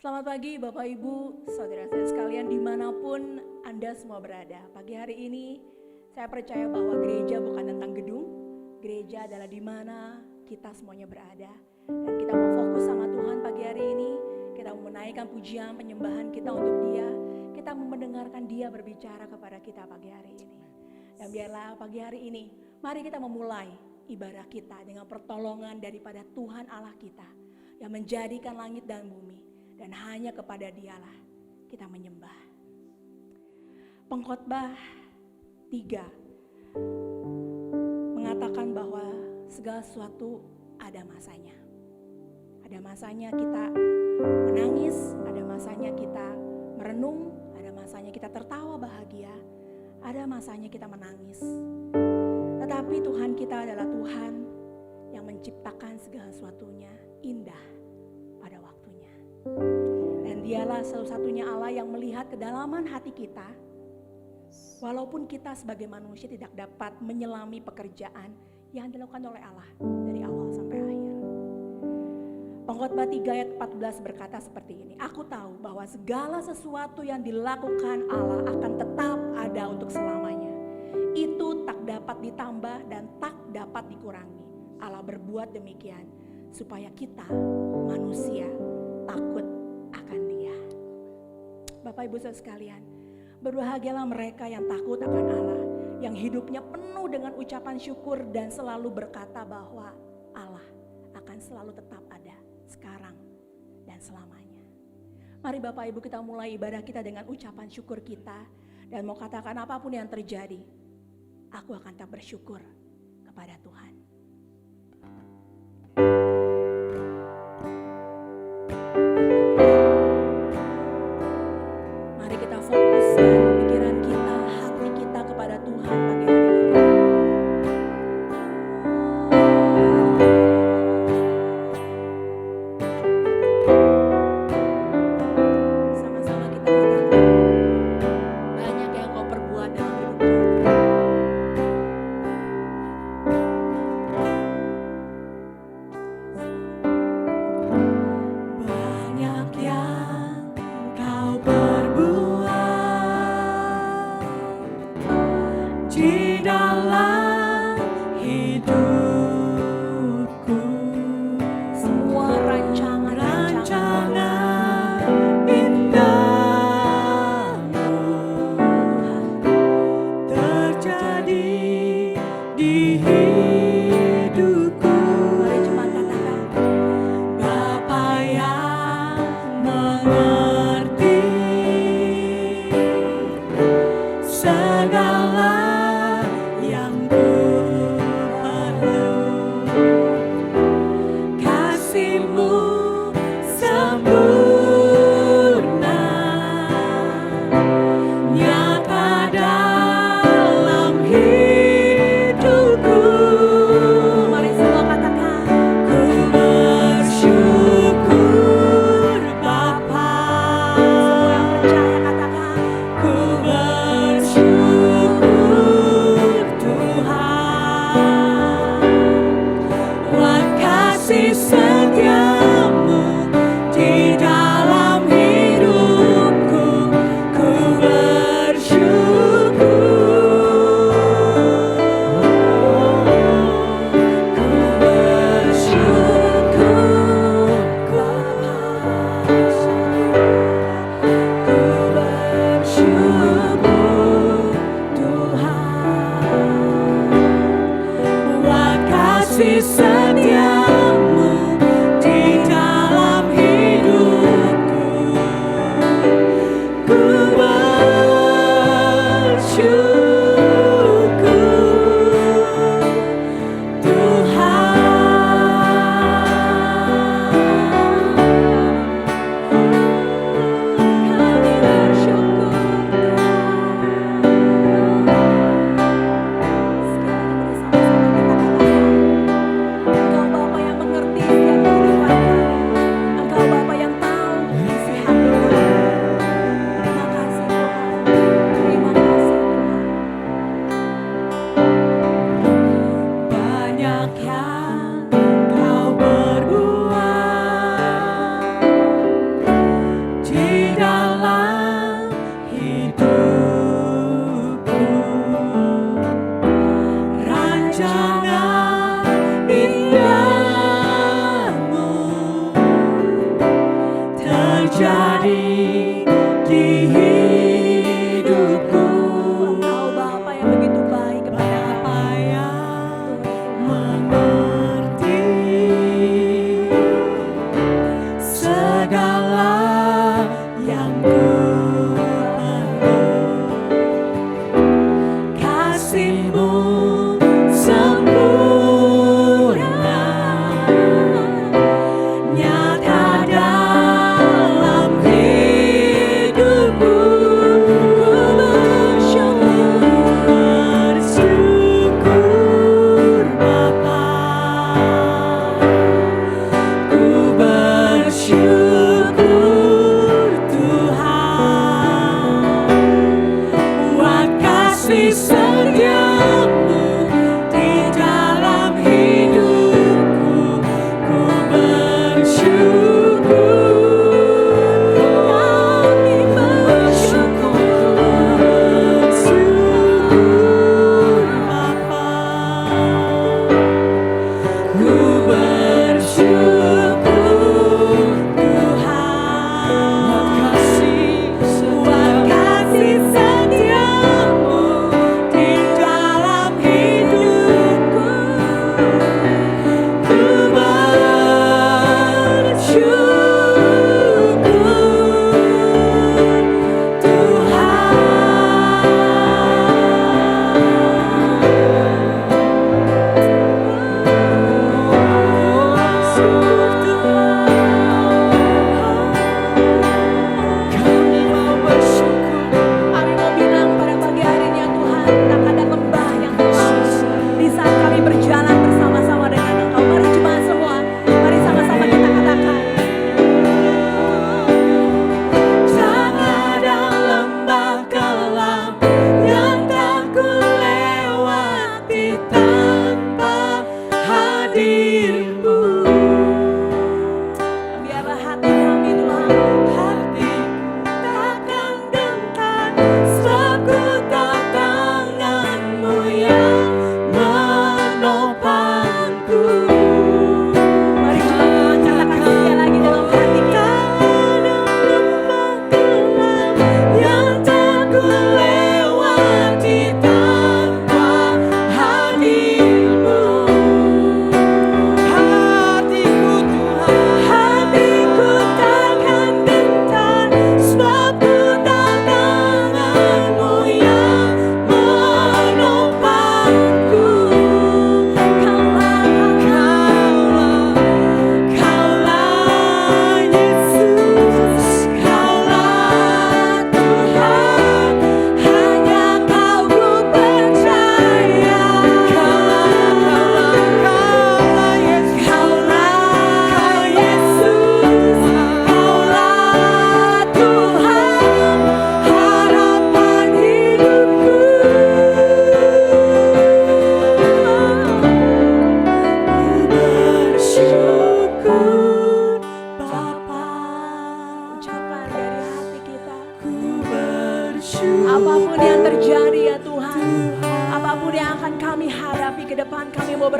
Selamat pagi Bapak Ibu, saudara-saudara sekalian dimanapun Anda semua berada. Pagi hari ini saya percaya bahwa gereja bukan tentang gedung, gereja adalah di mana kita semuanya berada. Dan kita mau fokus sama Tuhan pagi hari ini, kita mau menaikkan pujian penyembahan kita untuk Dia, kita mau mendengarkan Dia berbicara kepada kita pagi hari ini. Dan biarlah pagi hari ini, mari kita memulai ibadah kita dengan pertolongan daripada Tuhan Allah kita yang menjadikan langit dan bumi. Dan hanya kepada Dialah kita menyembah. Pengkhotbah 3 mengatakan bahwa segala sesuatu ada masanya. Ada masanya kita menangis, ada masanya kita merenung, ada masanya kita tertawa bahagia, ada masanya kita menangis. Tetapi Tuhan kita adalah Tuhan yang menciptakan segala sesuatunya indah pada waktunya. Dan Dialah satu-satunya Allah yang melihat kedalaman hati kita. Walaupun kita sebagai manusia tidak dapat menyelami pekerjaan yang dilakukan oleh Allah dari awal sampai akhir. Pengkhotbah 3 ayat 14 berkata seperti ini. Aku tahu bahwa segala sesuatu yang dilakukan Allah akan tetap ada untuk selamanya. Itu tak dapat ditambah dan tak dapat dikurangi. Allah berbuat demikian supaya kita manusia takut akan Dia. Bapak Ibu saudara sekalian, berbahagialah mereka yang takut akan Allah, yang hidupnya penuh dengan ucapan syukur dan selalu berkata bahwa Allah akan selalu tetap ada sekarang dan selamanya. Mari Bapak Ibu kita mulai ibadah kita dengan ucapan syukur kita dan mau katakan apapun yang terjadi, aku akan tetap bersyukur kepada Tuhan.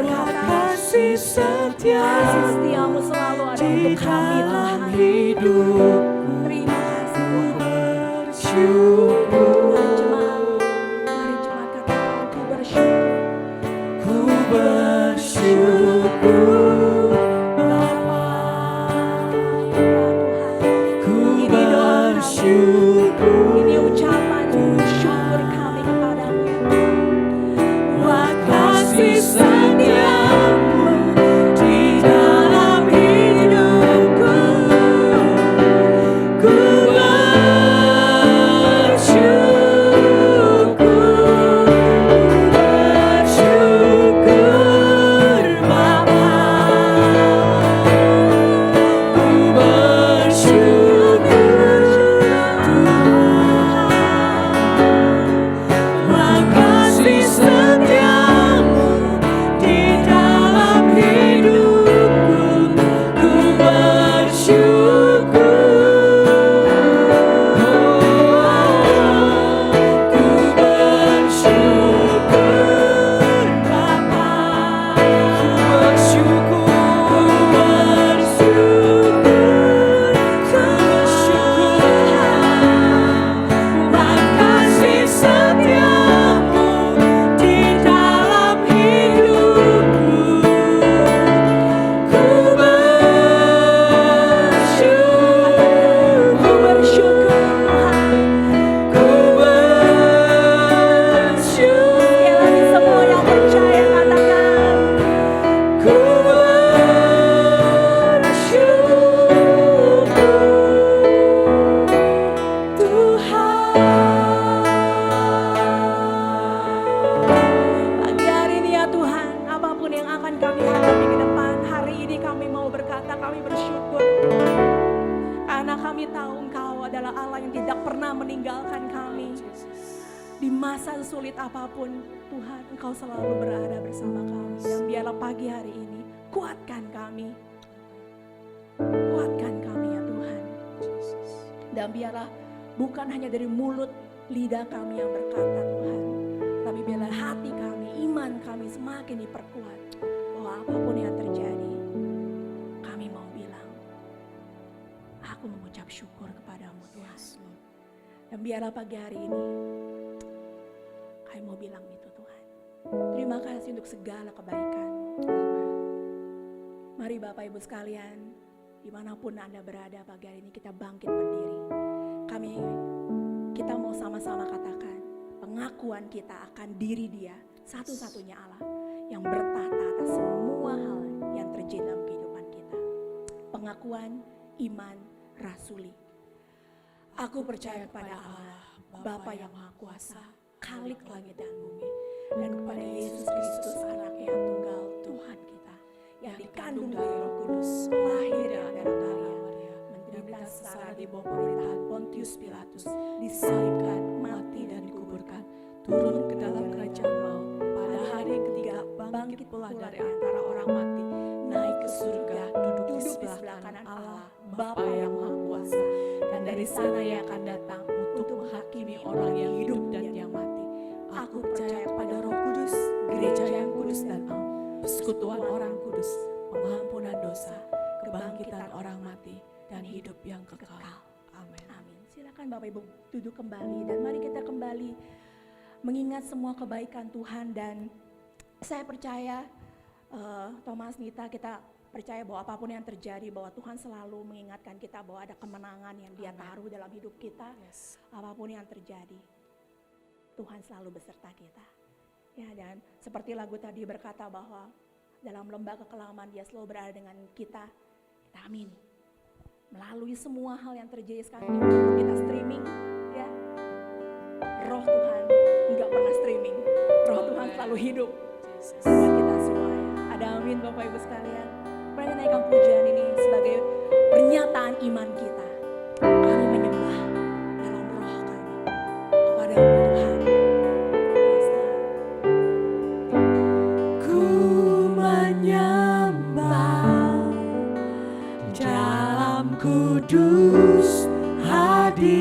berkata, kasih setiamu selalu ada untuk kami Tuhan. Terima kasih Tuhan. Tuhan jemaat, mari jemaat katakan, ku bersyukur. Ku bersyukur Bapa. Ku bersyukur. Ini ucapan syukur kami kepadamu ya Tuhan. Buat kasih setiamu di dalam hidupku. Ku bersyukur Bapa. Ku bersyukur Tuhan. Buat kasih setiamu di dalam hidupku. Ku bersyukur. Ku bersyukur Bapa. Ku bersyukur. Buat kasih setiamu di dalam hidupku. Ku bersyukur. Ku bersyukur Tuhan. Ku Sekali lagi semua yang percaya katakan, Ku bersyukur Tuhan. pagi hari ini ya Tuhan, apapun yang akan kami hadapi ke depan, hari ini kami mau berkata kami bersyukur. Karena kami tahu Engkau adalah Allah yang tidak pernah meninggalkan kami. Di masa sulit apapun, Tuhan Engkau selalu berada bersama kami. Dan biarlah pagi hari ini, kuatkan kami. Kuatkan kami ya Tuhan. Dan biarlah bukan hanya dari mulut, lidah kami yang berkata Tuhan. Tapi biarlah hati kami, iman kami semakin diperkuat. Bahwa apapun yang terjadi, kami mau bilang, aku mengucap syukur kepadamu Tuhan. Dan biarlah pagi hari ini, kami mau bilang itu Tuhan. Terima kasih untuk segala kebaikan. Mari Bapak Ibu sekalian, dimanapun Anda berada pagi hari ini, kita bangkit berdiri. Kita mau sama-sama katakan pengakuan kita akan diri Dia, satu-satunya Allah yang bertata atas semua hal yang terjadi dalam kehidupan kita. Pengakuan iman rasuli. Aku percaya kepada Allah, Bapa yang Maha Kuasa, Khalik langit dan bumi, dan kepada Yesus Kristus anaknya yang tunggal, Tuhan kita, yang dikandung dari Roh Kudus, lahir dari Maria, menderita sengsara di bawah pemerintahan Pontius Pilatus, disalibkan, mati dan dikuburkan, turun ke dalam kerajaan maut, pada hari ketiga bangkit pula dari antara orang mati, naik ke surga, duduk di sebelah kanan Allah, Bapa yang Maha Kuasa, dan dari sana Ia akan datang untuk menghakimi orang yang hidup dan yang mati. Aku percaya pada Roh Kudus, gereja yang kudus dan am, persekutuan orang kudus, pengampunan dosa, kebangkitan orang mati, dan hidup yang kekal. Amin. Amin. Silakan Bapak Ibu duduk kembali dan mari kita kembali mengingat semua kebaikan Tuhan. Dan saya percaya Thomas, Nita, kita percaya bahwa apapun yang terjadi, bahwa Tuhan selalu mengingatkan kita bahwa ada kemenangan yang Dia taruh dalam hidup kita. Apapun yang terjadi, Tuhan selalu beserta kita. Ya, dan seperti lagu tadi berkata bahwa dalam lembah kekelaman Dia selalu berada dengan kita. Kita amini. Melalui semua hal yang terjadi sekarang ini, walaupun kita streaming, ya, Roh Tuhan enggak pernah streaming. Roh Tuhan selalu hidup buat kita semuanya. Ada amin Bapak Ibu sekalian. Mari naikkan pujian ini sebagai pernyataan iman kita. Kami menyembah dalam roh kami kepada Tuhan. Ku menyembah dalam kudus hadirat-Mu,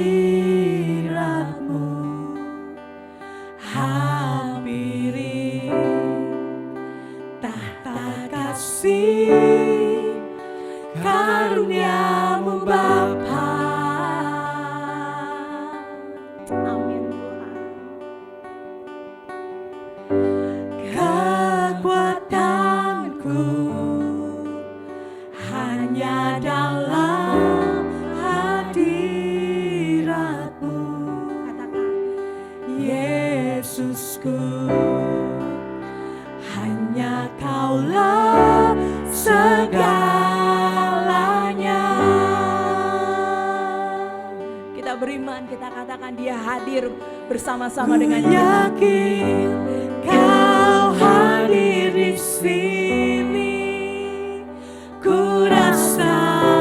hampiri tahta tahta kasih karunia-Mu Bapa. Amin Tuhan. Kekuatanku hanya dalam hadirat-Mu, Katakan, Yesusku. Hanya Kaulah segalanya. kita beriman, kita katakan Dia hadir bersama-sama Ku dengan kita. yakin Kau hadir di sini. Ku rasakan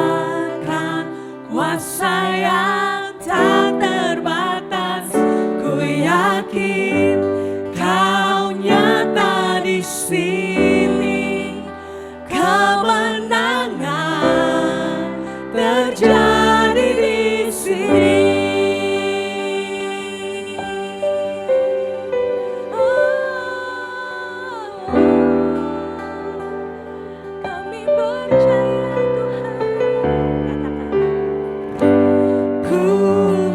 kuasa yang tak terbatas. Ku yakin Kau nyata di sini. Kemenangan terjadi di sini. Kami percaya Tuhan. Katakan, Ku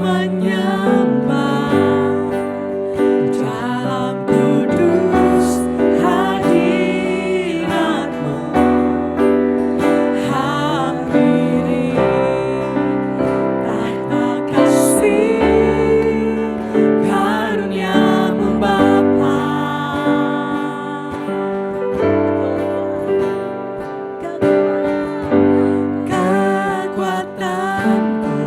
menyembah dalam kudus hadirat-Mu. Hadiri tahta kasih karunia-Mu Bapa. Kekuatanku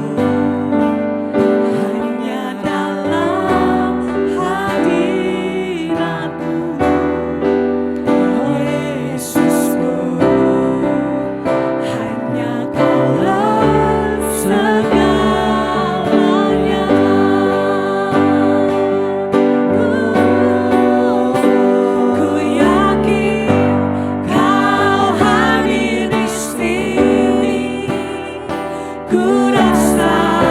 hanya dalam hadirat-Mu, Yesusku. Hanya Kaulah segalanya. Ku yakin Kau hadir di sini. Ku rasakan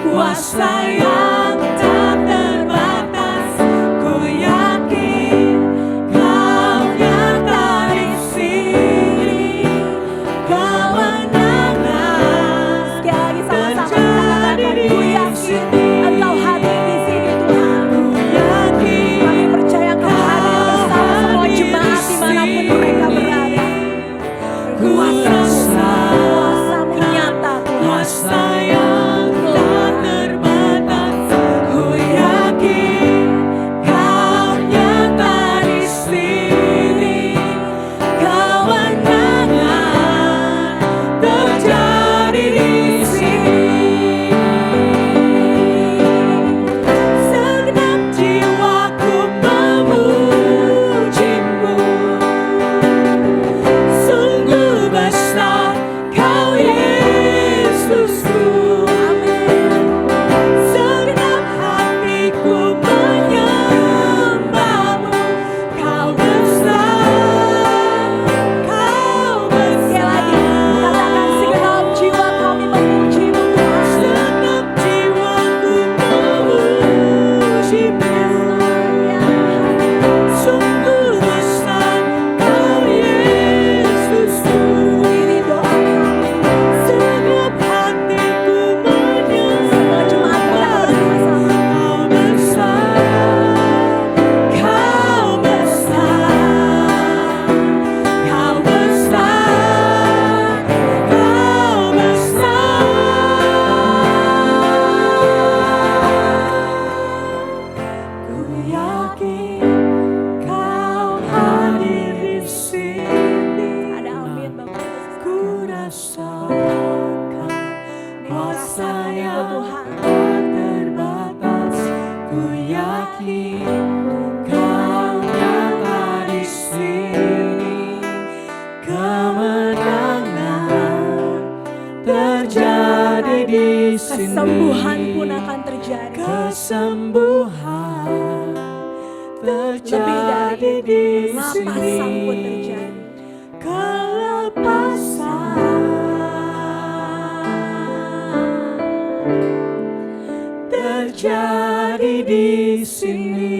kuasa yang tak terbatas. Ku yakin Kau nyata di sini. Kemenangan sekali lagi sama-sama kita terjadi katakan, di ku yakin sini. Engkau hadir di sini Tuhan. Ku yakin Kami percaya Engkau hadir bersama semua jemaat dimanapun mereka berada. Ku Kuasa-Mu nyata Tuhan. kuasa yang tak terbatas. Ku yakin Kau nyata di sini. Kemenangan terjadi di sini. Segenap jiwaku memuji-Mu. Sungguh besar Kau Yesusku. Segenap hatiku menyembah-Mu. Kau besar, Kau Sekali lagi katakan, segenap jiwa kami memuji-Mu Tuhan. Segenap jiwaku memuji-Mu. Sungguh besar Kau Yesusku. Diri doa kami. Segenap hatiku Semua jemaat menyembah. berkata bersama-sama. Kau besar, Kau besar, Kau besar, Ku yakin Kau hadir di sini. Ada amin Bapak Yesus. Ku rasakan kuasa yang Tuhan. tak terbatas. Ku yakin Kau nyata di sini. Kemenangan terjadi di sini. Kesembuhan pun akan terjadi. Kesembuhan terjadi di Lapasan pun sini. terjadi. Kelepasan terjadi di sini.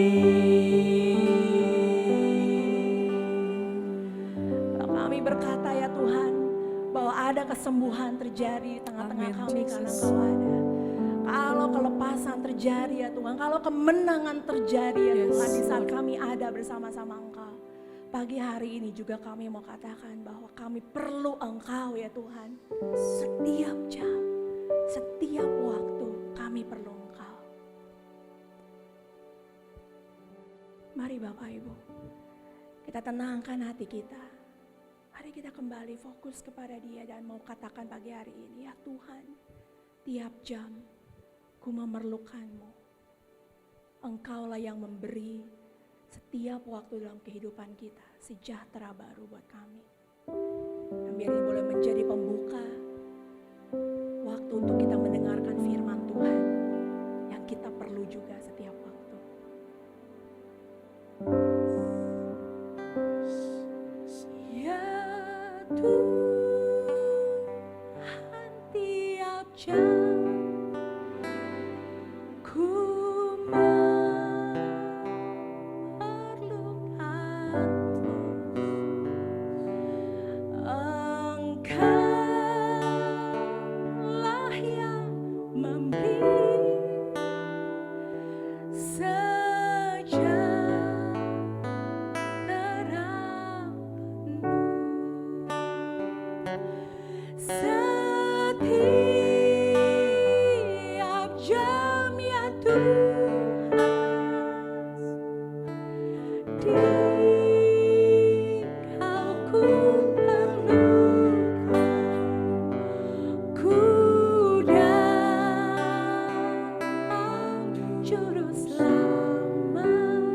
Kami berkata ya Tuhan, bahwa ada kesembuhan terjadi di tengah-tengah Amin, kami karena Jesus. Engkau ada. Kalau kelepasan terjadi ya Tuhan, kalau kemenangan terjadi ya Yes, Tuhan, di saat Lord. kami ada bersama-sama Engkau. Pagi hari ini juga kami mau katakan bahwa kami perlu Engkau ya Tuhan. Setiap jam, setiap waktu kami perlu Engkau. Mari Bapak Ibu, kita tenangkan hati kita. Mari kita kembali fokus kepada Dia dan mau katakan pagi hari ini, ya Tuhan, tiap jam ku memerlukan-Mu. Engkaulah yang memberi setiap waktu dalam kehidupan kita sejahtera baru buat kami. Dan biar ini boleh menjadi pembuka waktu untuk kita mendengarkan firman Tuhan yang kita perlu juga setiap waktu. Ya Tuhan, tiap jam ku Engkaulah yang memberi sejahtera penuh. Setiap jam ya Tuhan, Dikau ku perlukan, ku datang Juru Selamat,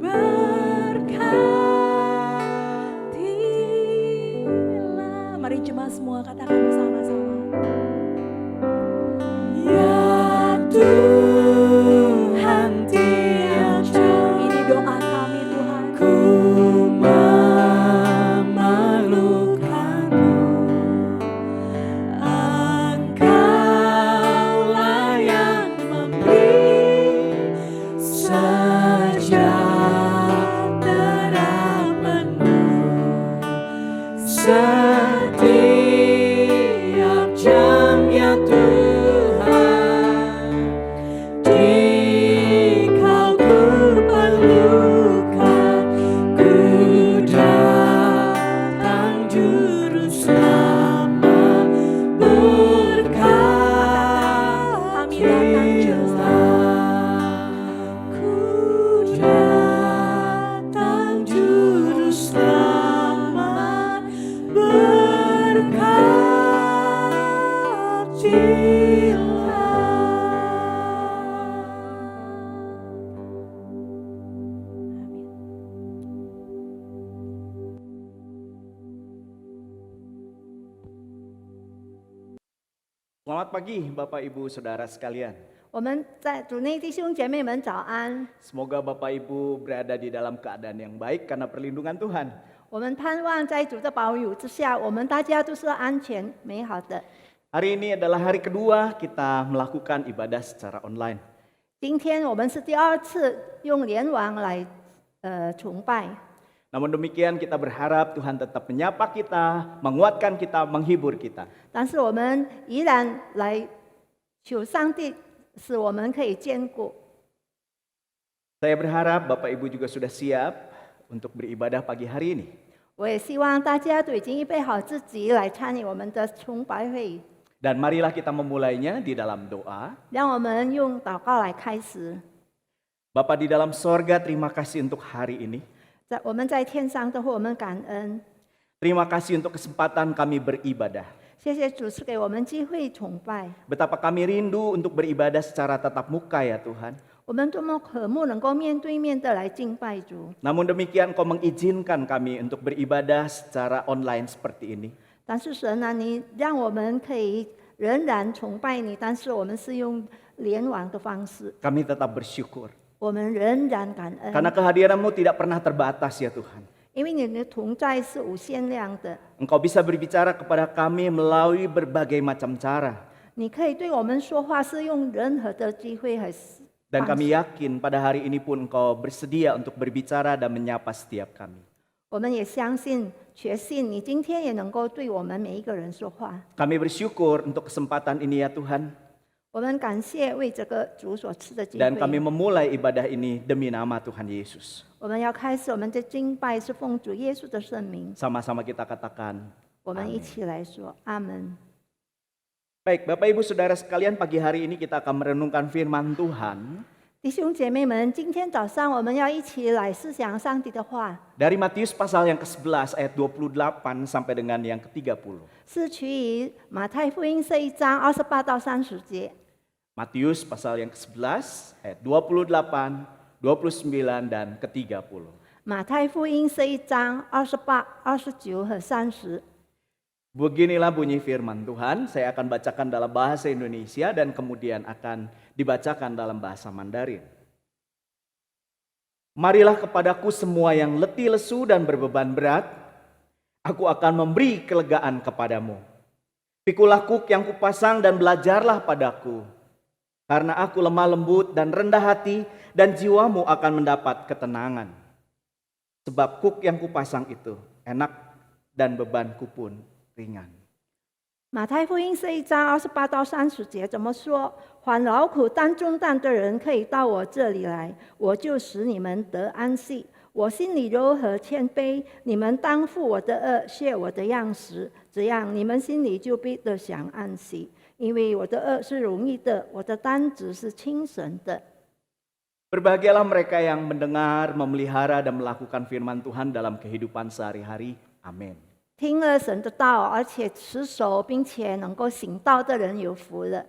berkatilah. Mari jemaat semua katakan bersama-sama. Ya Tuhan, tiap jam. Ini doa kami Tuhan. Ku memerlukan-Mu. Engkaulah yang memberi sejahtera penuh. Setiap jam ya Tuhan, Dikau ku perlukan, ku datang Juru Selamat, berkatilah. Ku datang Juru Selamat, Selamat pagi Bapak Ibu Saudara sekalian. 我们在主内弟兄姐妹们早安。 Semoga Bapak Ibu berada di dalam keadaan yang baik karena perlindungan Tuhan. 我们盼望在主的保佑之下，我们大家都是安全美好的。 Hari ini adalah hari kedua kita melakukan ibadah secara online. 今天我们是第二次用联网来崇拜， Namun demikian kita berharap Tuhan tetap menyapa kita, menguatkan kita, menghibur kita. 但是我们依然来求上帝使我们可以兼顾。 Saya berharap Bapak Ibu juga sudah siap untuk beribadah pagi hari ini. 我也希望大家都已经预备好自己来参与我们的崇拜会， Dan marilah kita memulainya di dalam doa. 让我们用祷告来开始。 Bapa di dalam sorga, terima kasih untuk hari ini. 我们在天上都为我们感恩， Terima kasih untuk kesempatan kami beribadah. 谢谢主赐给我们机会崇拜。 Betapa kami rindu untuk beribadah secara tatap muka ya Tuhan. 我们多么渴慕能够面对面的来敬拜主， Namun demikian Kau mengizinkan kami untuk beribadah secara online seperti ini. 但是神啊，你让我们可以仍然崇拜你，但是我们是用联网的方式， Kami tetap bersyukur. 我们仍然感恩， Karena kehadiran-Mu tidak pernah terbatas ya Tuhan. 因为你的同在是无限量的， Engkau bisa berbicara kepada kami melalui berbagai macam cara. 你可以对我们说话，是用任何的机会和 Dan 方式。 kami yakin pada hari ini pun Engkau bersedia untuk berbicara dan menyapa setiap kami. 我们也相信、确信你今天也能够对我们每一个人说话。 Kami bersyukur untuk kesempatan ini ya Tuhan. 我们感谢为这个主所赐的机 Dan kami 会。 memulai ibadah ini demi nama Tuhan Yesus. 我们要开始我们的敬拜，是奉主耶稣的圣名。 Sama-sama kita katakan. 我们一起来说阿门。 Baik, Bapak Ibu Saudara sekalian, pagi hari ini kita akan merenungkan firman Tuhan 弟兄姐妹们，今天早上我们要一起来思想上帝的话， dari Matius pasal yang ke-11 ayat 28 sampai dengan yang ke-30. 是取于马太福音这一章28到30节。 Matius pasal yang ke-11 ayat 28, 29 dan ke-30. 马太福音这一章28、29和30。 Beginilah bunyi firman Tuhan, saya akan bacakan dalam bahasa Indonesia dan kemudian akan dibacakan dalam bahasa Mandarin. Marilah kepadaku semua yang letih lesu dan berbeban berat, aku akan memberi kelegaan kepadamu. Pikulah kuk yang kupasang dan belajarlah padaku, karena aku lemah lembut dan rendah hati, dan jiwamu akan mendapat ketenangan. Sebab kuk yang kupasang itu enak dan bebanku pun ringan. 马太福音这一章28到30节怎么说？凡劳苦担重担的人，可以到我这里来，我就使你们得安息。我心里柔和谦卑，你们当负我的轭，学我的样式，这样你们心里就必得享安息。因为我的轭是容易的，我的担子是轻省的。 Berbahagialah mereka yang mendengar, memelihara dan melakukan firman Tuhan dalam kehidupan sehari-hari. Amin. 听了神的道，而且持守并且能够行道的人有福了。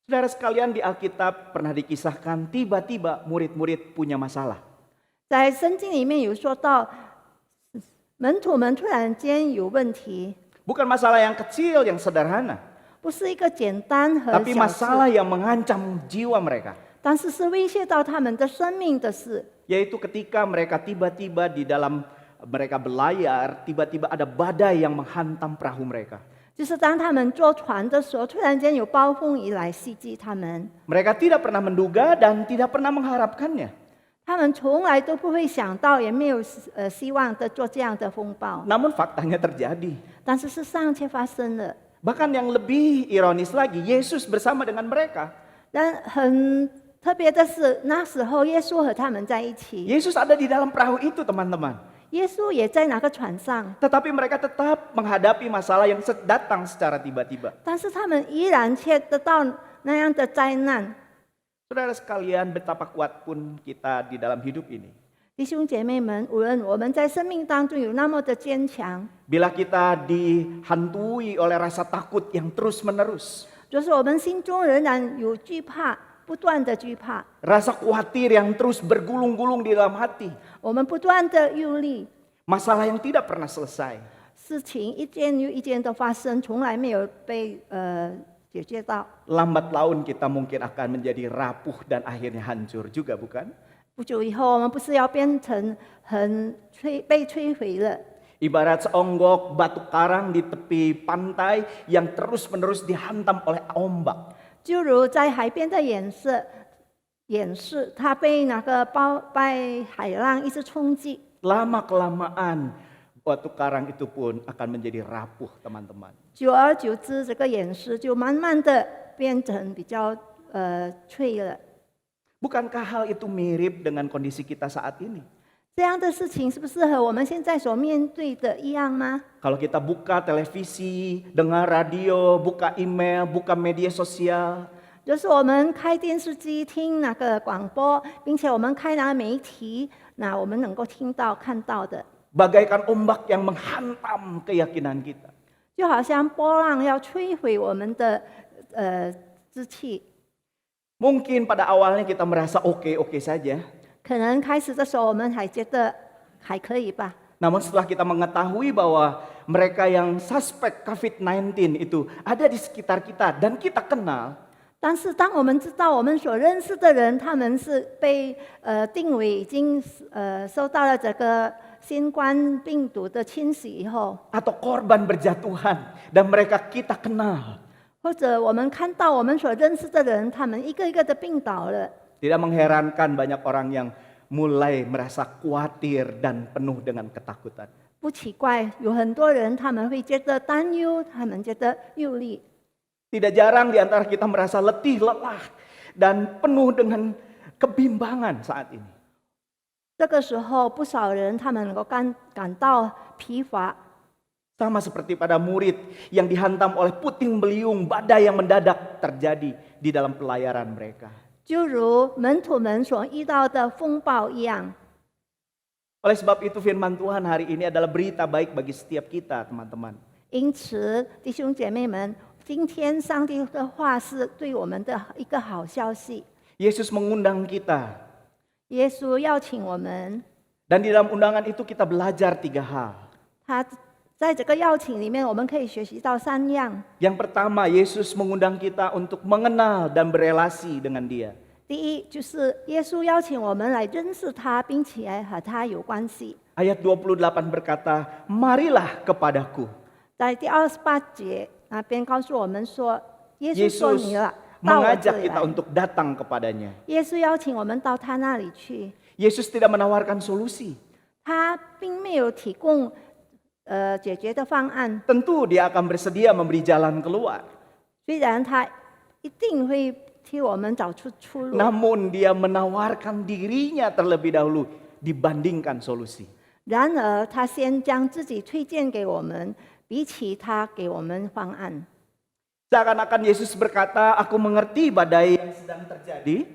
Saudara sekalian, di Alkitab pernah dikisahkan tiba-tiba murid-murid punya masalah. 在圣经里面有说到，门徒们突然间有问题， Bukan masalah yang kecil, yang sederhana, 不是一个简单和 tapi 小 masalah 事， yang mengancam jiwa mereka. 但是是威胁到他们的生命的事。 Yaitu ketika mereka tiba-tiba di dalam mereka berlayar, tiba-tiba ada badai yang menghantam perahu mereka. 就是当他们坐船的时候，突然间有暴风雨来袭击他们， Mereka tidak pernah menduga dan tidak pernah mengharapkannya. 他们从来都不会想到，也没有希望的做这样的风暴， Namun faktanya terjadi. 但是事实上却发生了。 Bahkan yang lebih ironis lagi, Yesus bersama dengan mereka. 但很特别的是，那时候耶稣和他们在一起， Yesus ada di dalam perahu itu, teman-teman. 耶稣也在那个船上， Tetapi mereka tetap menghadapi masalah yang datang secara tiba-tiba. 但是他们依然却得到那样的灾难。 Saudara sekalian, betapa kuat pun kita di dalam hidup ini. 弟兄姐妹们，无论我们在生命当中有那么的坚强， Bila kita dihantui oleh rasa takut yang terus-menerus, 就是我们心中仍然有惧怕，不断的惧怕， rasa khawatir yang terus bergulung-gulung di dalam hati, 我们不断的忧虑， masalah yang tidak pernah selesai. 事情一件又一件的发生，从来没有被解决到。 Lambat laun kita mungkin akan menjadi rapuh dan akhirnya hancur juga, bukan? 不久以后，我们不是要变成被摧毁了？ Ibarat seonggok batu karang di tepi pantai yang terus-menerus dihantam oleh ombak. 就如在海边的演示，它被海浪一直冲击， Lama-kelamaan batu karang itu pun akan menjadi rapuh, teman-teman. 久而久之，这个演示就慢慢的变成比较脆了。 Bukankah hal itu mirip dengan kondisi kita saat ini? 这样的事情是不是和我们现在所面对的一样吗？ Kalau kita buka televisi, dengar radio, buka email, buka media sosial, 就是我们开电视机听那个广播，并且我们开那个媒体，那我们能够听到看到的， bagaikan ombak yang menghantam keyakinan kita. 就好像波浪要摧毁我们的志气。 Mungkin pada awalnya kita merasa oke-oke saja. 可能开始的时候我们还觉得还可以吧， Namun setelah kita mengetahui bahwa mereka yang suspek COVID-19 itu ada di sekitar kita dan kita kenal, 但是当我们知道我们所认识的人，他们是被定为已经受到了这个新冠病毒的侵袭以后， atau korban berjatuhan dan mereka kita kenal, 或者我们看到我们所认识的人，他们一个一个的病倒了， tidak mengherankan banyak orang yang mulai merasa khawatir dan penuh dengan ketakutan. 不奇怪，有很多人他们会觉得担忧，他们觉得忧虑。 Tidak jarang di antara kita merasa letih, lelah, dan penuh dengan kebimbangan saat ini. 这个时候，不少人他们能够感到疲乏， Sama seperti pada murid yang dihantam oleh puting beliung, badai yang mendadak terjadi di dalam pelayaran mereka. 就如门徒们所遇到的风暴一样。 Oleh sebab itu firman Tuhan hari ini adalah berita baik bagi setiap kita, teman-teman. 因此，弟兄姐妹们，今天上帝的话是对我们的一个好消息。 Yesus mengundang kita. 耶稣邀请我们， Dan di dalam undangan itu kita belajar 3 hal. 他在这个邀请里面，我们可以学习到3样。 Yang pertama, Yesus mengundang kita untuk mengenal dan berelasi dengan Dia. 第一，就是耶稣邀请我们来认识他，并且和他有关系。 Ayat 28 berkata, "Marilah kepadaku." 在第28节那边告诉我们说，耶稣说 Yesus 你了，到我这 mengajak 里 kita 来。 untuk datang kepadanya. 耶稣邀请我们到他那里去， Yesus tidak menawarkan solusi. 他并没有提供解决的方案。 Tentu Dia akan bersedia memberi jalan keluar. 虽然他一定会替我们找出出路， Namun Dia menawarkan dirinya terlebih dahulu dibandingkan solusi. 然而他先将自己推荐给我们，比起他给我们方案。 Seakan-akan Yesus berkata, "Aku mengerti badai yang sedang terjadi.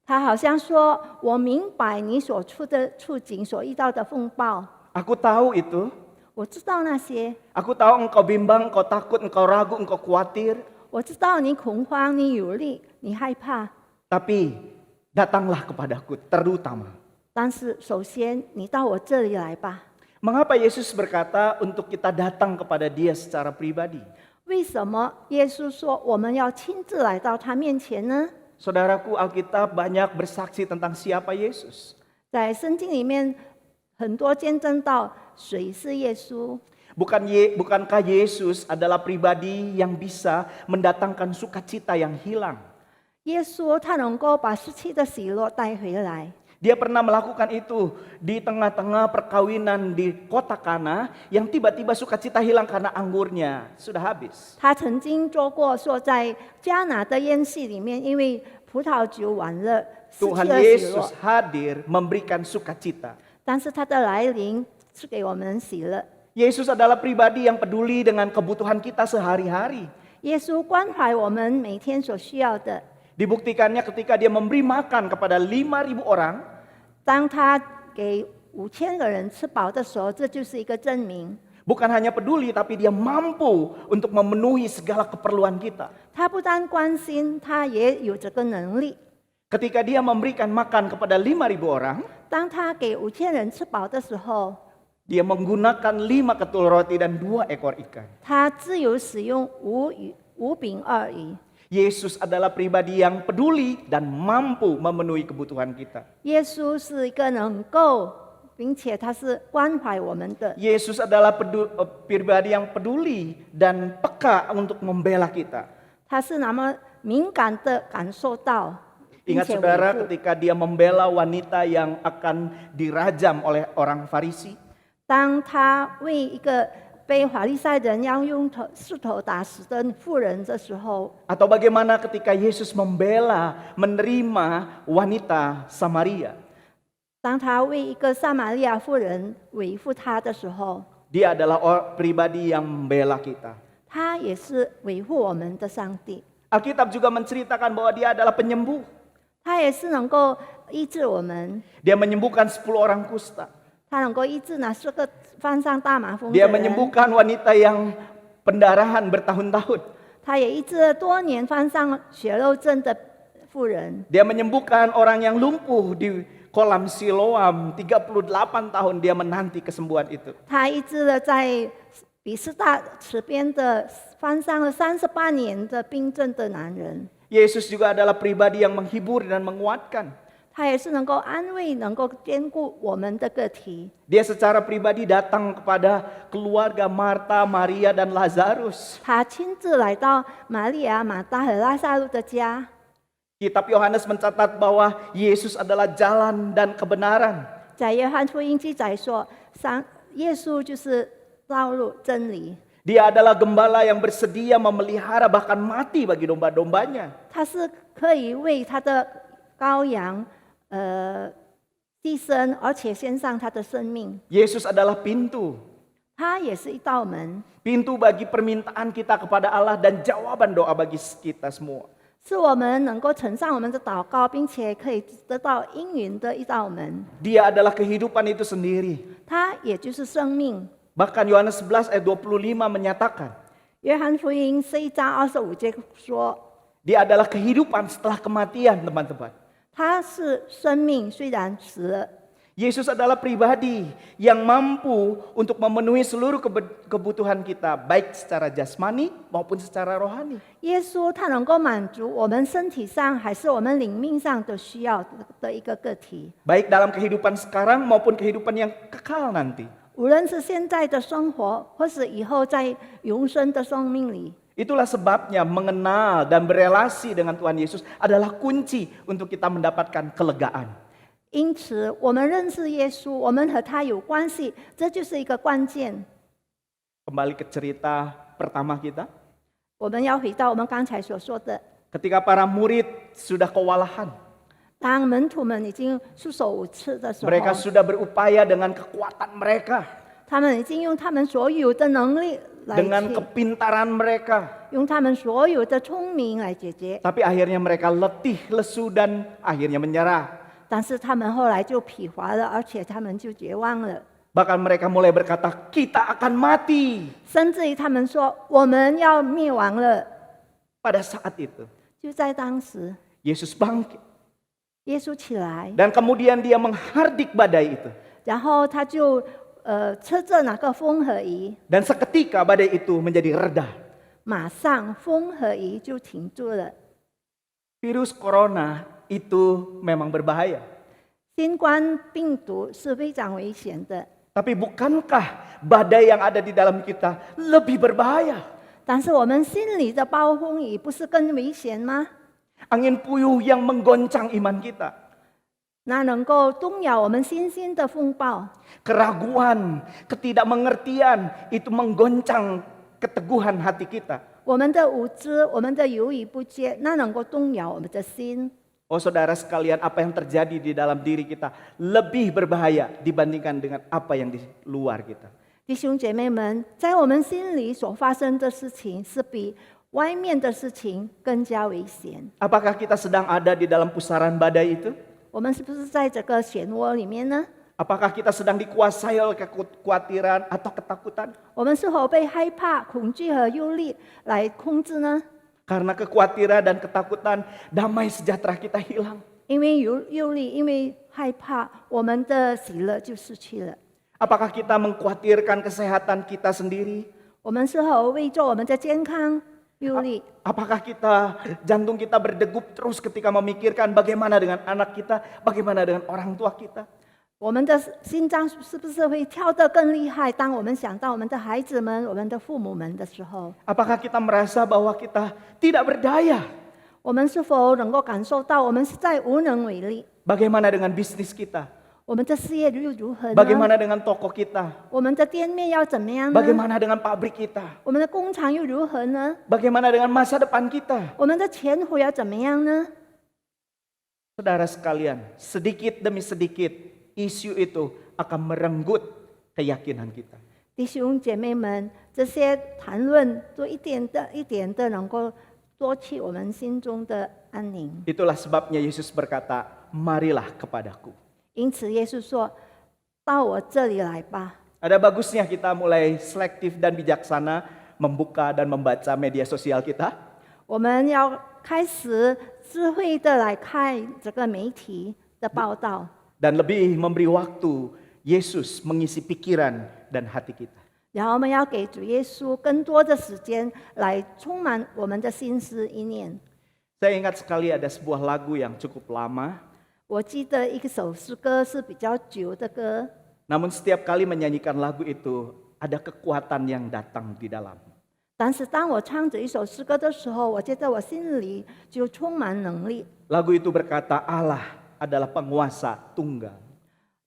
他好像说：“我明白你所处的处境，所遇到的风暴， Aku tahu itu. 我知道那些， Aku tahu engkau bimbang, engkau takut, engkau ragu, engkau khawatir. 我知道你恐慌，你有虑，你害怕。 Tapi datanglah kepadaku terutama." 但是首先，你到我这里来吧。 Mengapa Yesus berkata untuk kita datang kepada Dia secara pribadi? 为什么耶稣说我们要亲自来到他面前呢？ Saudaraku, Alkitab banyak bersaksi tentang siapa Yesus. 在圣经里面，很多见证到谁是耶稣。 Bukankah Yesus adalah pribadi yang bisa mendatangkan sukacita yang hilang? 耶稣他能够把失去的喜乐带回来。 Dia pernah melakukan itu di tengah-tengah perkawinan di kota Kana yang tiba-tiba sukacita hilang karena anggurnya sudah habis. 他曾经做过，说在迦拿的宴席里面，因为葡萄酒完了，失去 Tuhan 了喜乐 Yesus。hadir memberikan sukacita. 但是他的来临是给我们喜乐。 Yesus adalah pribadi yang peduli dengan kebutuhan kita sehari-hari. 耶稣关怀我们每天所需要的。 Dibuktikannya ketika Dia memberi makan kepada 5.000 orang. 当他给5000个人吃饱的时候，这就是一个证明。 Bukan hanya peduli, tapi Dia mampu untuk memenuhi segala keperluan kita. 他不但关心，他也有这个能力。 Ketika Dia memberikan makan kepada 5.000 orang, 当他给5000人吃饱的时候， Dia menggunakan 5 ketul roti dan 2 ekor ikan. 他自由使用五饼二鱼。 Yesus adalah pribadi yang peduli dan mampu memenuhi kebutuhan kita. 耶稣是一个能够，并且他是关怀我们的。 Yesus adalah pribadi yang peduli dan peka untuk membela kita. 他是那么敏感的感受到，并 Ingat 且维 saudara 护。 ketika Dia membela wanita yang akan dirajam oleh orang Farisi. 当他为一个被法利赛人要用石头打死的妇人的时候， Atau bagaimana ketika Yesus membela, menerima wanita Samaria. 当他为一个撒玛利亚妇人维护她的时候， Dia adalah pribadi yang membela kita. 他也是维护我们的上帝， Alkitab juga menceritakan bahwa Dia adalah penyembuh. 他也是能够医治我们， Dia menyembuhkan 10 orang kusta. 他能够医治那4个犯上大麻风的 Dia 人， menyembuhkan wanita yang pendarahan bertahun-tahun. 他也医治了多年犯上血肉症的妇人， Dia menyembuhkan orang yang lumpuh di kolam Siloam. 38 tahun dia menanti kesembuhan itu. 他医治了在比斯大池边的犯上了38年的病症的男人。 Yesus juga adalah pribadi yang menghibur dan menguatkan. 他也是能够安慰、能够兼顾我们的个体。 Dia secara pribadi datang kepada keluarga Marta, Maria, dan Lazarus. 他亲自来到玛利亚、马大和拉萨路的家， Kitab Yohanes mencatat bahwa Yesus adalah jalan dan kebenaran. 在约翰福音记载说，耶稣就是道路、真理， Dia adalah gembala yang bersedia memelihara bahkan mati bagi domba-dombanya. 他是可以为他的羔羊牺牲，而且献上他的生命。 Yesus adalah pintu. 他也是一道门， Pintu bagi permintaan kita kepada Allah dan jawaban doa bagi kita semua. 是我们能够呈上我们的祷告，并且可以得到应允的一道门。 Dia adalah kehidupan itu sendiri. 它也就是生命。 Bahkan Yohanes 11 ayat 25 menyatakan, 约翰福音11章25节说， dia adalah kehidupan setelah kematian, teman-teman. 他是生命，虽然死了。 Yesus adalah pribadi yang mampu untuk memenuhi seluruh kebutuhan kita, baik secara jasmani maupun secara rohani. 耶稣他能够满足我们身体上还是我们灵命上的需要的一个个体， Baik dalam kehidupan sekarang maupun kehidupan yang kekal nanti. 无论是现在的生活，或是以后在永生的生命里。 Itulah sebabnya mengenal dan berelasi dengan Tuhan Yesus adalah kunci untuk kita mendapatkan kelegaan. 因此，我们认识耶稣，我们和他有关系，这就是一个关键。 Kembali ke cerita pertama kita. 我们要回到我们刚才所说的， Ketika para murid sudah kewalahan, 当门徒们已经束手无策的时候， mereka sudah berupaya dengan kekuatan mereka, 他们已经用他们所有的能力来 dengan 去 kepintaran mereka. 用他们所有的聪明来解决， Tapi akhirnya mereka letih, lesu, dan akhirnya menyerah. 但是他们后来就疲乏了，而且他们就绝望了， Bahkan mereka mulai berkata, kita akan mati. 甚至于他们说我们要灭亡了。 Pada saat itu, 就在当时， Yesus bangkit. 耶稣起来， Dan kemudian dia menghardik badai itu. 然后他就车着那个风和雨， Dan seketika badai itu menjadi reda. 马上风和雨就停住了。 Virus corona itu memang berbahaya. 新冠病毒是非常危险的， Tapi bukankah badai yang ada di dalam kita lebih berbahaya? 但是我们心里的暴风雨不是更危险吗？ Angin puyuh yang menggoncang iman kita. 那能够动摇我们信心的风暴， Keraguan, ketidakmengertian itu menggoncang keteguhan hati kita. 我们的无知，我们的犹豫不决，那能够动摇我们的心。 Oh saudara sekalian, apa yang terjadi di dalam diri kita lebih berbahaya dibandingkan dengan apa yang di luar kita. 弟兄姐妹们，在我们心里所发生的事情，是比外面的事情更加危险。 Apakah kita sedang ada di dalam pusaran badai itu? 我们是不是在这个漩涡里面呢？ Apakah kita sedang dikuasai oleh kekhawatiran atau ketakutan? 我们是否被害怕、恐惧和忧虑来控制呢？ Karena kekhawatiran dan ketakutan, damai sejahtera kita hilang. 因为忧虑，因为害怕，我们的喜乐就失去了。 Apakah kita mengkhawatirkan kesehatan kita sendiri? 我们是否为着我们的健康忧虑？ Apakah jantung kita berdegup terus ketika memikirkan bagaimana dengan anak kita, bagaimana dengan orang tua kita? 我们的心脏是不是会跳得更厉害？当我们想到我们的孩子们、我们的父母们的时候， Apakah kita merasa bahwa kita tidak berdaya? 我们是否能够感受到我们实在无能为力？ Bagaimana dengan bisnis kita? 我们的事业又如何呢？ Bagaimana dengan toko kita? 我们的店面要怎么样呢？ Bagaimana dengan pabrik kita? 我们的工厂又如何呢？ Bagaimana dengan masa depan kita? 我们的前途要怎么样呢？ Saudara sekalian, sedikit demi sedikit isu itu akan merenggut keyakinan kita. 弟兄姐妹们，这些谈论都一点的能够夺去我们心中的安宁。 Itulah sebabnya Yesus berkata, marilah kepadaku. 因此，耶稣说：“到我这里来吧。” Ada bagusnya kita mulai selektif dan bijaksana membuka dan membaca media sosial kita. 我们要开始智慧的来看这个媒体的报道， Dan lebih memberi waktu Yesus mengisi pikiran dan hati kita. 然后我们要给主耶稣更多的时间来充满我们的心思意念。 Saya ingat sekali ada sebuah lagu yang cukup lama. 我记得一首诗歌是比较久的歌， Namun setiap kali menyanyikan lagu itu ada kekuatan yang datang di dalam. 但是当我唱着一首诗歌的时候，我觉得我心里就充满能力。 Lagu itu berkata Allah adalah penguasa tunggal.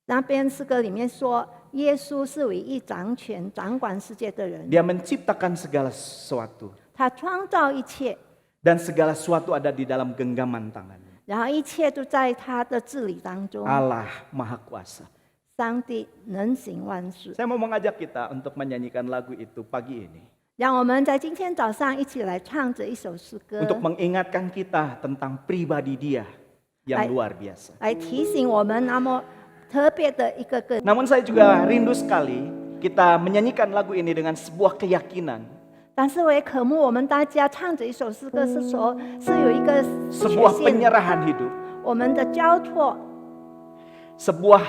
那边诗歌里面说，耶稣是唯一掌权、掌管世界的人， Dia menciptakan segala sesuatu. 他创造一切， Dan segala sesuatu ada di dalam genggaman tangannya. 然后一切都在他的治理当中。 Allah Maha Kuasa. 上帝能行万事。 Saya mau mengajak kita untuk menyanyikan lagu itu pagi ini. 让我们在今天早上一起来唱着一首诗歌， Untuk mengingatkan kita tentang pribadi dia yang luar biasa. 来提醒我们那么特别的一个个。 Namun saya juga rindu sekali kita menyanyikan lagu ini dengan sebuah keyakinan. 但是我也渴慕我们大家唱着一首诗歌是说，是有一个 Sebuah 确信， penyerahan hidup. 我们的交托， Sebuah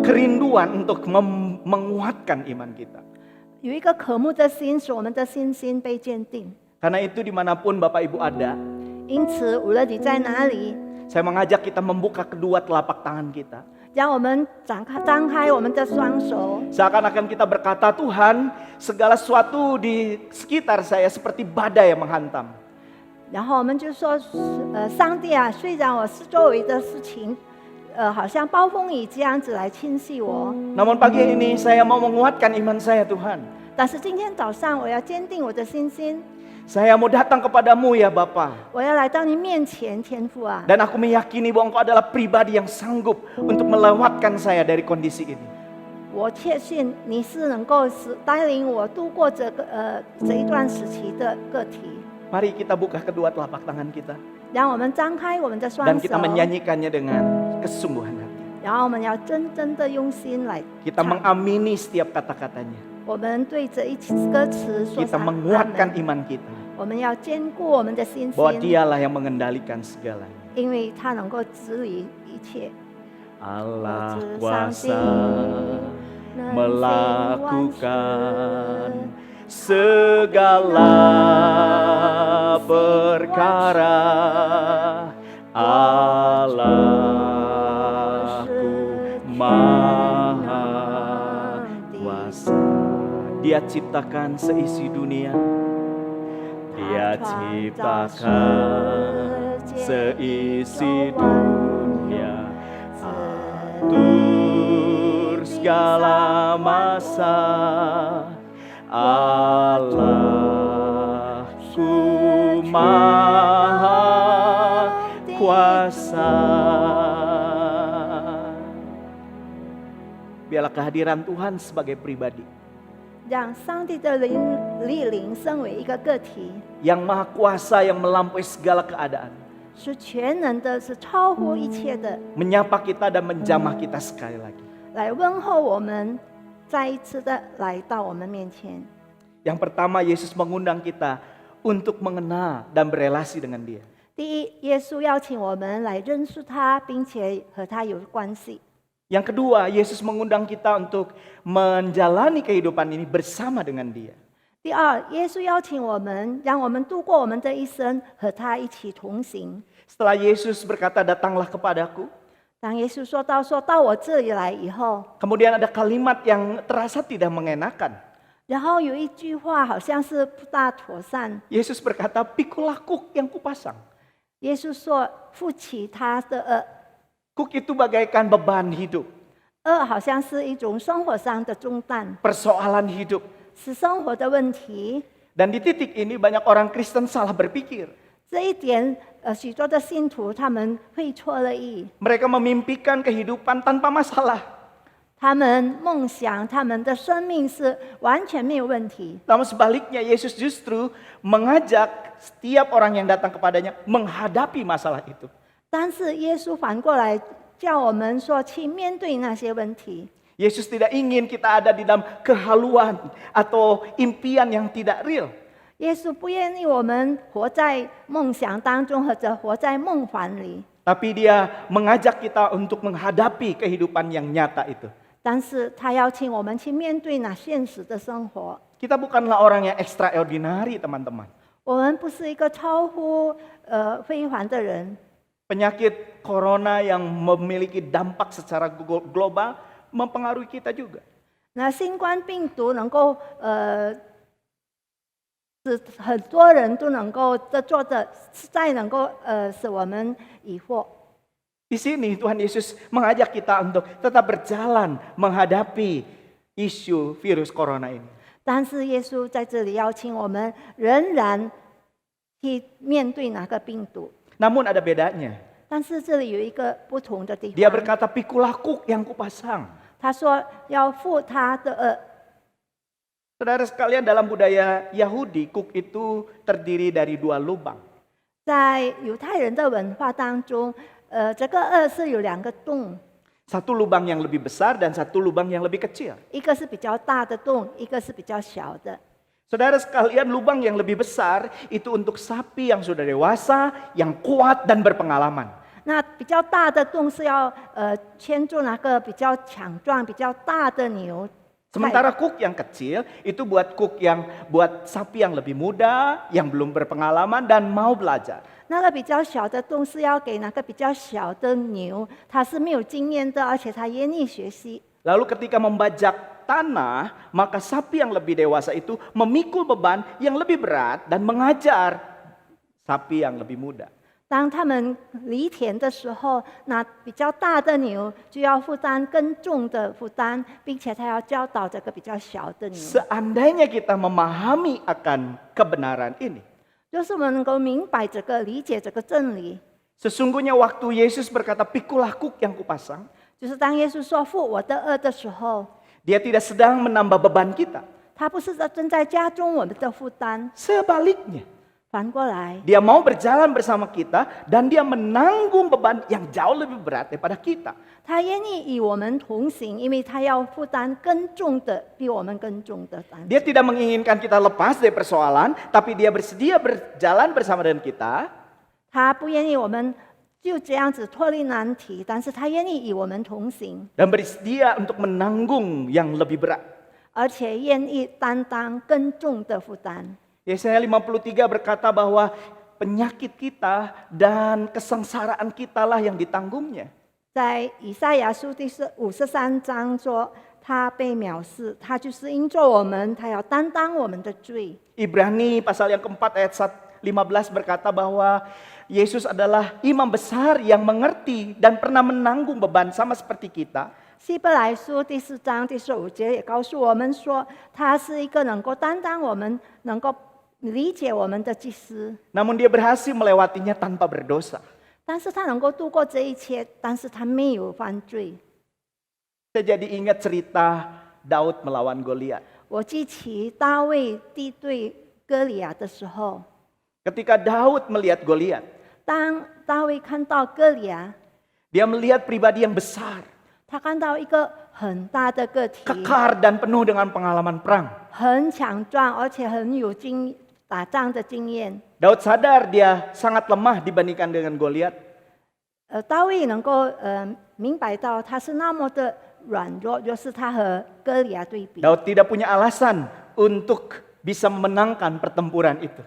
kerinduan untuk menguatkan iman kita. 有一个渴慕的心，使我们的信心被坚定。 Karena itu dimanapun Bapak Ibu ada, 因此，无论你在哪里， saya mengajak kita membuka kedua telapak tangan kita. 让我们张开我们的双手， Seakan-akan kita berkata, Tuhan, segala sesuatu di sekitar saya seperti badai yang menghantam. 然后我们就说，上帝啊，虽然我四周围的事情，好像暴风雨这样子来侵袭我， Namun pagi ini saya mau menguatkan iman saya, Tuhan. 但是今天早上我要坚定我的信心， Saya mau datang kepadamu ya Bapa. 我要来到你面前，天父啊， Dan aku meyakini bahwa Engkau adalah pribadi yang sanggup untuk melewatkan saya dari kondisi ini. 我确信你是能够带领我度过这一段时期的个体。 Mari kita buka kedua telapak tangan kita. 让我们张开我们的双 Dan 手， kita menyanyikannya dengan kesungguhan hati. 然后我们要真正的用心来 Kita 唱。 mengamini setiap kata-katanya. 我们对这一歌词说 Kita 上阿 menguatkan 门。 iman kita. 我们要坚固我们的信 Bahwa 心， dialah yang mengendalikan segalanya. 因为他能够治理一切。 Allah 我知 kuasa 能 melakukan segala perkara. Allahku Maha Kuasa. Dia ciptakan seisi dunia. Dia ciptakan seisi dunia. Atur segala masa. Allahku Maha Kuasa. Biarlah kehadiran Tuhan sebagai pribadi 让上帝的灵升为一个个体， yang maha kuasa, yang melampaui segala keadaan, 是全能的，是超乎一切的， menyapa kita dan menjamah kita sekali lagi. 来问候我们，再一次的来到我们面前。 Yang pertama, Yesus mengundang kita untuk mengenal dan berelasi dengan Dia. 第一，耶稣邀请我们来认识他，并且和他有关系。 Yang kedua, Yesus mengundang kita untuk menjalani kehidupan ini bersama dengan Dia. 第二，耶稣邀请我们，让我们度过我们的一生，和他一起同行。 Setelah Yesus berkata, datanglah kepadaku. 当耶稣说到我这里来以后， Kemudian ada kalimat yang terasa tidak mengenakan. 然后有一句话好像是不大妥善。 Yesus berkata, pikulah kuk yang kupasang. 耶稣说：“负起他的恶， Kuk itu bagaikan beban hidup, 恶好像是一种生活上的重担， persoalan hidup. 是生活的问题。 Dan di titik ini banyak orang Kristen salah berpikir. 这一点，许多的信徒他们会错了意， Mereka memimpikan kehidupan tanpa masalah. 他们梦想他们的生命是完全没有问题。 Namun sebaliknya Yesus justru mengajak setiap orang yang datang kepadanya menghadapi masalah itu. 但是耶稣反过来叫我们说去面对那些问题。 Yesus tidak ingin kita ada di dalam kehaluan atau impian yang tidak real. 耶稣不愿意我们活在梦想当中，或者活在梦幻里。 Tapi dia mengajak kita untuk menghadapi kehidupan yang nyata itu. 但是他邀请我们去面对那现实的生活。 Kita bukanlah orang yang extraordinary, teman-teman. 我们不是一个超乎辉煌的人。 Penyakit corona yang memiliki dampak secara global mempengaruhi kita juga. 那新冠病毒能够使很多人都能够做的，实在能够使我们疑惑。 Di sini Tuhan Yesus mengajak kita untuk tetap berjalan menghadapi isu virus corona ini. 但是耶稣在这里邀请我们，仍然去面对那个病毒。 Namun ada bedanya. 但是这里有一个不同的地 Dia 方， berkata, pikulah kuk yang kupasang. 他说要负他的恶。 Saudara sekalian, dalam budaya Yahudi, kuk itu terdiri dari 2 lubang. 在犹太人的文化当中，这个恶是有2个洞， Satu lubang yang lebih besar dan satu lubang yang lebih kecil. 一个是比较大的洞，一个是比较小的。 Saudara sekalian, lubang yang lebih besar itu untuk sapi yang sudah dewasa, yang kuat dan berpengalaman. 那比较大的洞是要牵住那个比较强壮、比较大的牛。 Sementara kuk yang kecil itu buat sapi yang lebih muda, yang belum berpengalaman dan mau belajar. 那个比较小的洞是要给那个比较小的牛，它是没有经验的，而且它愿意学习。 Lalu ketika membajak tanah, maka sapi yang lebih dewasa itu memikul beban yang lebih berat dan mengajar sapi yang lebih muda. 当他们犁田的时候，那比较大的牛就要负担更重的负担，并且他要教导这个比较小的牛。 Seandainya kita memahami akan kebenaran ini, 就是我们能够明白这个、理解这个真理， sesungguhnya waktu Yesus berkata, pikulah kuk yang kupasang, 就是当耶稣说负我的恶的时候， Dia tidak sedang menambah beban kita. 他不是正在加重我们的负担， Sebaliknya, 反过来， Dia mau berjalan bersama kita dan dia menanggung beban yang jauh lebih berat daripada kita. 他愿意与我们同行，因为他要负担更重的、比我们更重的担。 Dia tidak menginginkan kita lepas dari persoalan, tapi dia bersedia berjalan bersama dengan kita. 他不愿意我们就这样子脱离难题，但是他愿意与我们同行， Dan bersedia untuk menanggung yang lebih berat. 而且愿意担当更重的负担。 Yesaya 53 berkata bahwa penyakit kita dan kesengsaraan kita lah yang ditanggungnya. 在以赛亚书第53章说，他被藐视，他就是因着我们，他要担当我们的罪。 Ibrani pasal yang keempat ayat 15 berkata bahwa Yesus adalah imam besar yang mengerti dan pernah menanggung beban sama seperti kita. 希伯来书第4章第15节也告诉我们说，他是一个能够担当我们、能够理解我们的祭司。 Namun dia berhasil melewatinya tanpa berdosa. 但是他能够度过这一切，但是他没有犯罪。 Saya jadi ingat cerita Daud melawan Goliat. 我记起大卫敌对歌利亚的时候， Ketika Daud melihat Goliat, 当大卫看到歌利亚， dia melihat pribadi yang besar, 他看到一个很大的个体， kekar dan penuh dengan pengalaman perang. 很强壮，而且很有打仗的经验。 Daud sadar dia sangat lemah dibandingkan dengan Goliat. 大卫能够明白到他是那么的软弱，就是他和歌利亚对比。 Daud tidak punya alasan untuk bisa memenangkan pertempuran itu.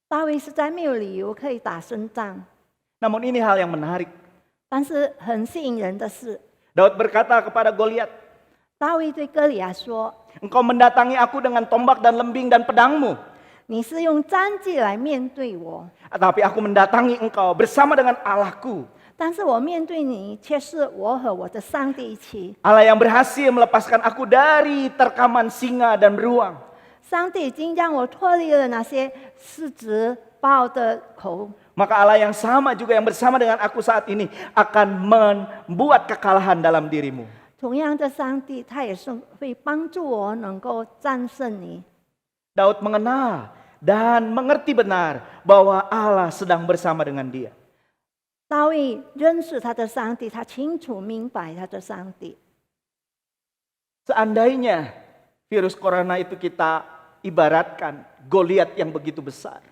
大卫实在没有理由可以打胜仗， Namun ini hal yang menarik. 但是很吸引人的是， Daud berkata kepada Goliat, 大卫对歌利亚说 engkau mendatangi aku dengan tombak dan lembing dan pedangmu. 你是用战技来面对我， Tapi aku mendatangi engkau bersama dengan Allahku. 但是我面对你却是我和我的上帝一起。 Allah yang berhasil melepaskan aku dari terkaman singa dan beruang. 上帝已经让我脱离了那些狮子豹的口， Maka Allah yang sama juga yang bersama dengan aku saat ini akan membuat kekalahan dalam dirimu. 同样的上帝，他也是会帮助我能够战胜你。 Daud mengenal dan mengerti benar bahwa Allah sedang bersama dengan dia. 大卫认识他的上帝，他清楚明白他的上帝。 Seandainya virus corona itu kita ibaratkan Goliat yang begitu besar.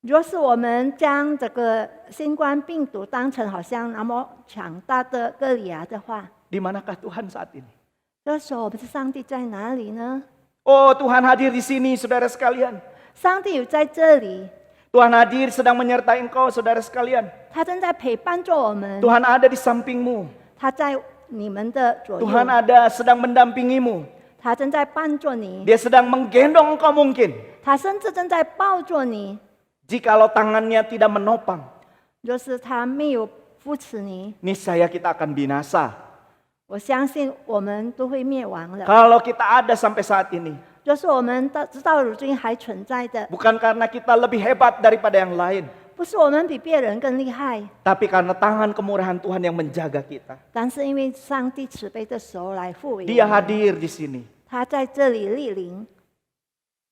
若是我们将这个新冠病毒当成好像那么强大的歌利亚的话， Di manakah Tuhan saat ini? 这时候我们的上帝在哪里呢？ Oh, Tuhan hadir di sini, saudara sekalian. 上帝有在这里， Tuhan hadir sedang menyertai engkau, saudara sekalian. 他正在陪伴着我们， Tuhan ada di sampingmu. 他在你们的左 Tuhan 右， ada sedang mendampingimu. 他正在帮助你， Dia sedang menggendong engkau mungkin. 他甚至正在抱住你。 Jikalau tangannya tidak menopang, 若是他没有扶持你， niscaya kita akan binasa. 我相信我们都会灭亡了。 Kalau kita ada sampai saat ini, 若是我们直到如今还存在的， bukan karena kita lebih hebat daripada yang lain, 不是我们比别人更厉害， tapi karena tangan kemurahan Tuhan yang menjaga kita. 但是因为上帝慈悲的手来护卫我 Dia 们， hadir di sini. 他在这里莅临。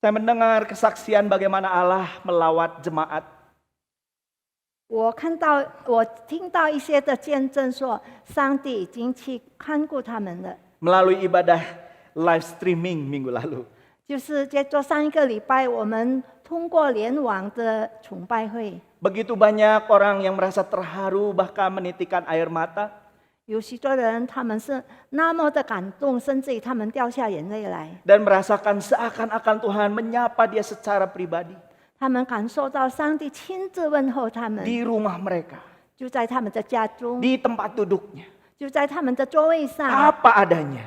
Saya mendengar kesaksian bagaimana Allah melawat jemaat. 我听到一些的见证说，上帝已经去看顾他们了。 Melalui ibadah live streaming minggu lalu. 就是接着上一个礼拜，我们通过联网的崇拜会， Begitu banyak orang yang merasa terharu bahkan menitikkan air mata. 有许多人他们是那么的感动，甚至于他们掉下眼泪来。 Dan merasakan seakan-akan Tuhan menyapa dia secara pribadi. 他们感受到上帝亲自问候他们， Di rumah mereka. 就在他们的家中， Di tempat duduknya. 就在他们的座位上， Apa adanya.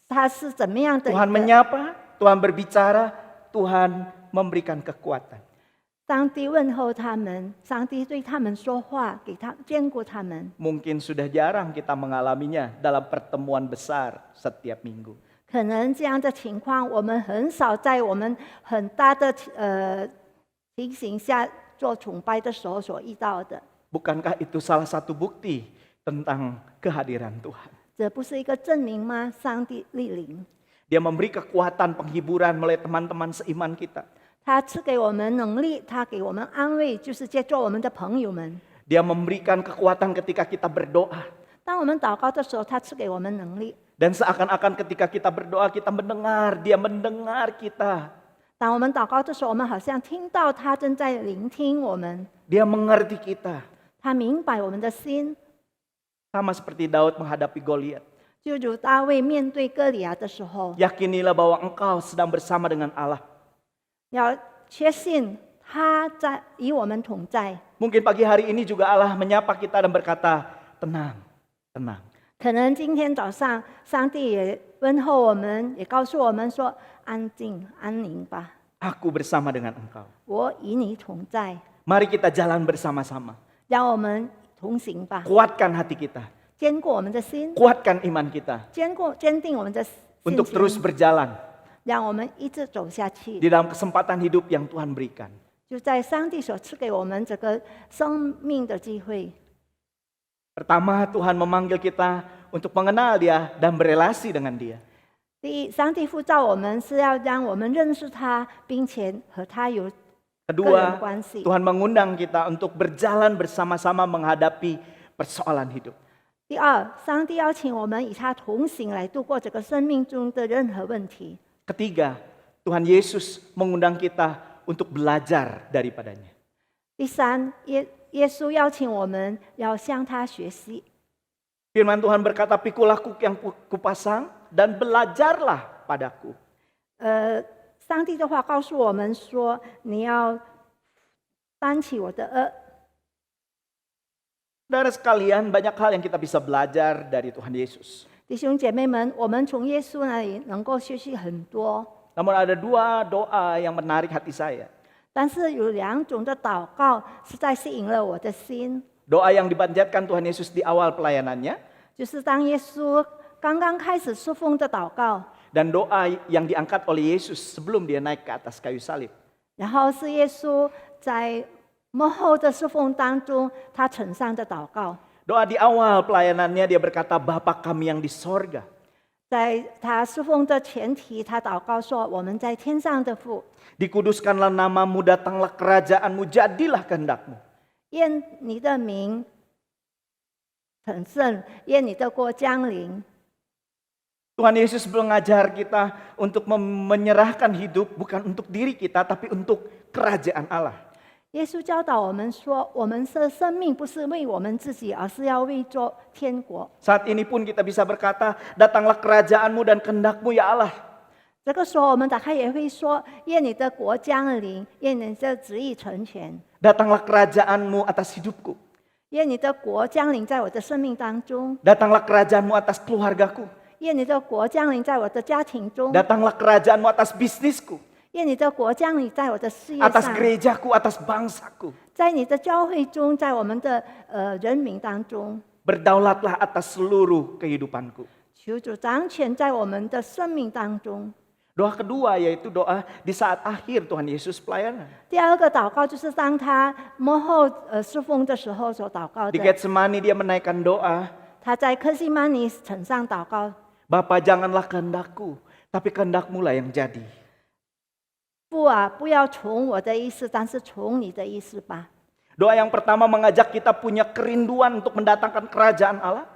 他是怎么样的一 Tuhan 个？ menyapa, Tuhan berbicara, Tuhan memberikan kekuatan. 上帝问候他们，上帝对他们说话，给他眷顾他们。 Mungkin sudah jarang kita mengalaminya dalam pertemuan besar setiap minggu. 可能这样的情况，我们很少在我们很大的情形下做崇拜的时候所遇到的。 Bukankah itu salah satu bukti tentang kehadiran Tuhan? 这不是一个证明吗？上帝莅临， Dia memberi kekuatan penghiburan melalui teman-teman seiman kita. 他赐给我们能力，他给我们安慰，就是借助我们的朋友们。 Dia memberikan kekuatan ketika kita berdoa. 当我们祷告的时候，他赐给我们能力。 Dan seakan-akan ketika kita berdoa kita mendengar, dia mendengar kita. 当我们祷告的时候，我们好像听到他正在聆听我们， Dia mengerti kita. 他明白我们的心。 Sama seperti Daud menghadapi Goliat. 就如大卫面对歌利亚的时候， Yakinilah bahwa engkau sedang bersama dengan Allah. 要确信他在与我们同在。 Mungkin pagi hari ini juga Allah menyapa kita dan berkata, tenang, tenang. 可能今天早上，上帝也问候我们，也告诉我们说：“安静、安宁吧， Aku bersama dengan engkau. 我与你同在。 Mari kita jalan bersama-sama. ”让我们同行吧， Kuatkan hati kita. 坚固我们的心， Kuatkan iman kita. 坚定我们的信 Untuk terus 心， berjalan 让我们一直走下去。 di dalam kesempatan hidup yang Tuhan berikan. 就在上帝所赐给我们这个生命的机会。 Pertama, Tuhan memanggil kita untuk mengenal Dia dan berelasi dengan Dia. 第一，上帝呼召我们是要让我们认识他，并且和他有个人 Kedua, 关系。 Tuhan mengundang kita untuk berjalan bersama-sama menghadapi persoalan hidup. 第二，上帝邀请我们与他同行来度过这个生命中的任何问题。 Ketiga, Tuhan Yesus mengundang kita untuk belajar daripadanya. 第三，耶稣邀请我们要向他学习。 Firman Tuhan berkata, pikulah kuk yang kupasang dan belajarlah padaku. 上帝的话告诉我们说：“你要担起我的轭。” Saudara sekalian, banyak hal yang kita bisa belajar dari Tuhan Yesus. 弟兄姐妹们，我们从耶稣那里能够学习很多， Namun ada dua doa yang menarik hati saya. 但是有两种的祷告实在吸引了我的心。 Doa yang dipanjatkan Tuhan Yesus di awal pelayanannya, 就是当耶稣刚刚开始侍奉的祷告， dan doa yang diangkat oleh Yesus sebelum dia naik ke atas kayu salib. 然后是耶稣在幕后的侍奉当中，他呈上的祷告。 Doa di awal pelayanannya dia berkata, Bapa kami yang di sorga. 在他侍奉的前提，他祷告说：“我们在天上的父， Dikuduskanlah namamu, datanglah kerajaanmu, jadilah kehendakmu. 愿你的名成圣，愿你的国降临。” Tuhan Yesus mengajar kita untuk menyerahkan hidup bukan untuk diri kita, tapi untuk kerajaan Allah. 耶稣教导我们说，我们的生命不是为我们自己，而是要为做天国。 Saat ini pun kita bisa berkata, datanglah kerajaanmu dan kehendakmu ya Allah. 这个时候，我们打开也会说：“愿你的国降临，愿你的旨意成全， Datanglah kerajaanmu atas hidupku. 愿你的国降临在我的生命当中， Datanglah kerajaanmu atas keluargaku. 愿你的国降临在我的家庭中， Datanglah kerajaanmu atas bisnisku, 愿你的国降临在我的事业 atas 上， gerejaku, atas bangsaku. 在你的教会中，在我们的人民当中， Berdaulatlah atas seluruh kehidupanku. 求主掌权在我们的生命当中。 Doa kedua yaitu doa di saat akhir Tuhan Yesus pelayanan. 第二个祷告就是当他幕后侍奉的时候所祷告 Di 的。 Getsemani dia menaikkan doa, 他在克西曼尼城上祷告， Bapa janganlah kehendakku, tapi kehendakmu lah yang jadi. 父啊，不要从我的意思，但是从你的意思吧。 Doa yang pertama mengajak kita punya kerinduan untuk mendatangkan kerajaan Allah.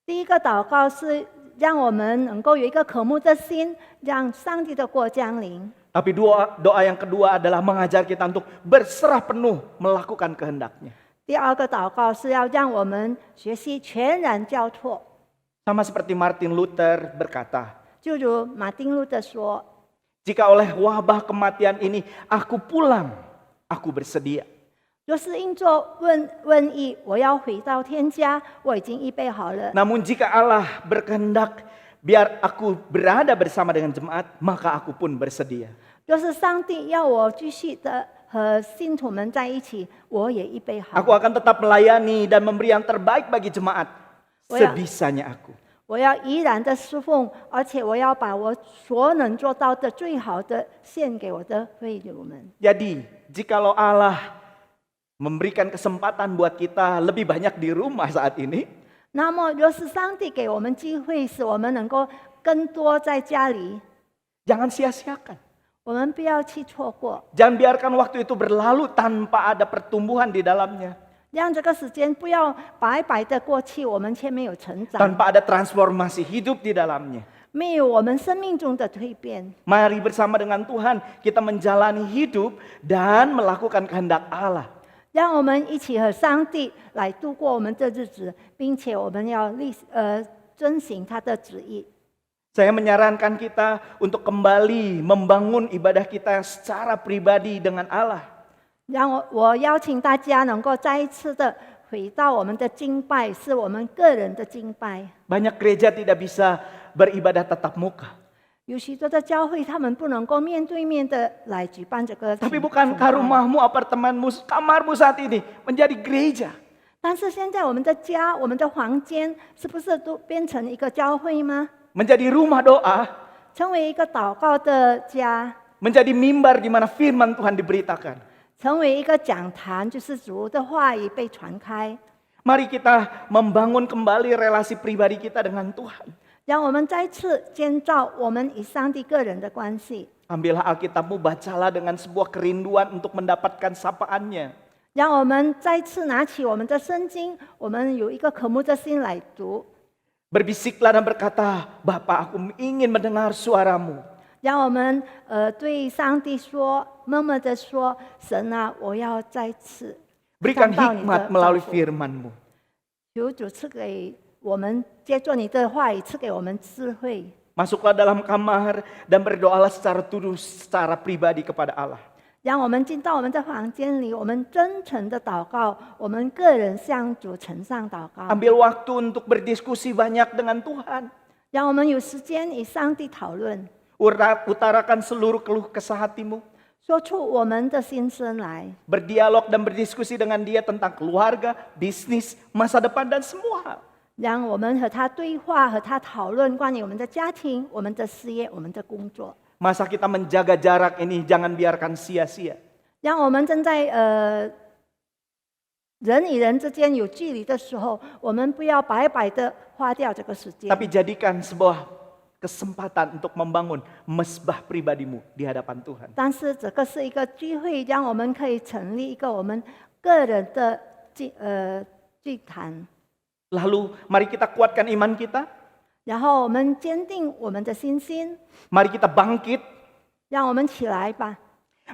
第一个祷告是让我们能够有一个渴慕的心，让上帝的国降临。 Tapi doa yang kedua adalah mengajar kita untuk berserah penuh melakukan kehendaknya. 第二个祷告是要让我们学习全然交托， Sama seperti Martin Luther berkata, 就如马丁路德说： jika oleh wabah kematian ini aku pulang, aku bersedia. 若是因着瘟疫，我要回到天家，我已经预备好了。 Namun jika Allah berkehendak biar aku berada bersama dengan jemaat, maka aku pun bersedia. 若是上帝要我继续的和信徒们在一起，我也预备好。 Aku akan tetap melayani dan memberi yang terbaik bagi jemaat, sebisanya aku. 我要依然的侍奉，而且我要把我所能做到的最好的献给我的会友们。 Jadi, jikalau Allah memberikan kesempatan buat kita lebih banyak di rumah saat ini, 那么，若是上帝给我们机会，使我们能够更多在家里， jangan sia-siakan. 我们不要去错过， Jangan biarkan waktu itu berlalu tanpa ada pertumbuhan di dalamnya, 让这个时间不要白白的过去，我们却没有成长， tanpa ada transformasi hidup di dalamnya. 没有我们生命中的蜕变。 Mari bersama dengan Tuhan kita menjalani hidup dan melakukan kehendak Allah. 让我们一起和上帝来度过我们的日子，并且我们要遵行他的旨意。 Saya menyarankan kita untuk kembali membangun ibadah kita secara pribadi dengan Allah. 让我邀请大家能够再一次的回到我们的敬拜，是我们个人的敬拜。 Banyak gereja tidak bisa beribadah tatap muka. 有许多的教会，他们不能够面对面的来举办这个 Tapi 崇 bukankah 拜 rumahmu, apartemenmu, kamarmu saat ini menjadi gereja? 但是现在我们的家、我们的房间，是不是都变成一个教会吗？ Menjadi rumah doa, 成为一个祷告的家， menjadi mimbar di mana firman Tuhan diberitakan. 成为一个讲坛，就是主的话语被传开。 Mari kita membangun kembali relasi pribadi kita dengan Tuhan. 让我们再次建造我们与上帝个人的关系， Ambillah Alkitabmu, bacalah dengan sebuah kerinduan untuk mendapatkan sapaannya. 让我们再次拿起我们的圣经，我们有一个渴慕的心来读， Berbisiklah dan berkata, Bapa, aku ingin mendengar suaramu. 让我们对上帝说，默默的说：“神啊，我要再次 Berikan 看到你的 hikmat melalui 造物 firman-Mu. 求主赐给我们，借助你的话语赐给我们智慧。 Masuklah dalam kamar dan berdoalah secara tulus, secara pribadi kepada Allah. 让我们进到我们的房间里，我们真诚的祷告，我们个人向主呈上祷告， Ambil waktu untuk berdiskusi banyak dengan Tuhan. 让我们有时间与上帝讨论， Utarakan seluruh keluh kesah hatimu. 说出我们的心声来， Berdialog dan berdiskusi dengan dia tentang keluarga, bisnis, masa depan, dan semua hal. 让我们和他对话，和他讨论关于我们的家庭、我们的事业、我们的工作。 Masa kita menjaga jarak ini jangan biarkan sia-sia. 让我们正在人与人之间有距离的时候，我们不要白白的花掉这个时间。 Tapi jadikan sebuah kesempatan untuk membangun mesbah pribadimu di hadapan Tuhan. 但是这个是一个机会，让我们可以成立一个我们个人的祭坛， Lalu mari kita kuatkan iman kita. 然后我们坚定我们的信心， Mari kita bangkit. 让我们起来吧，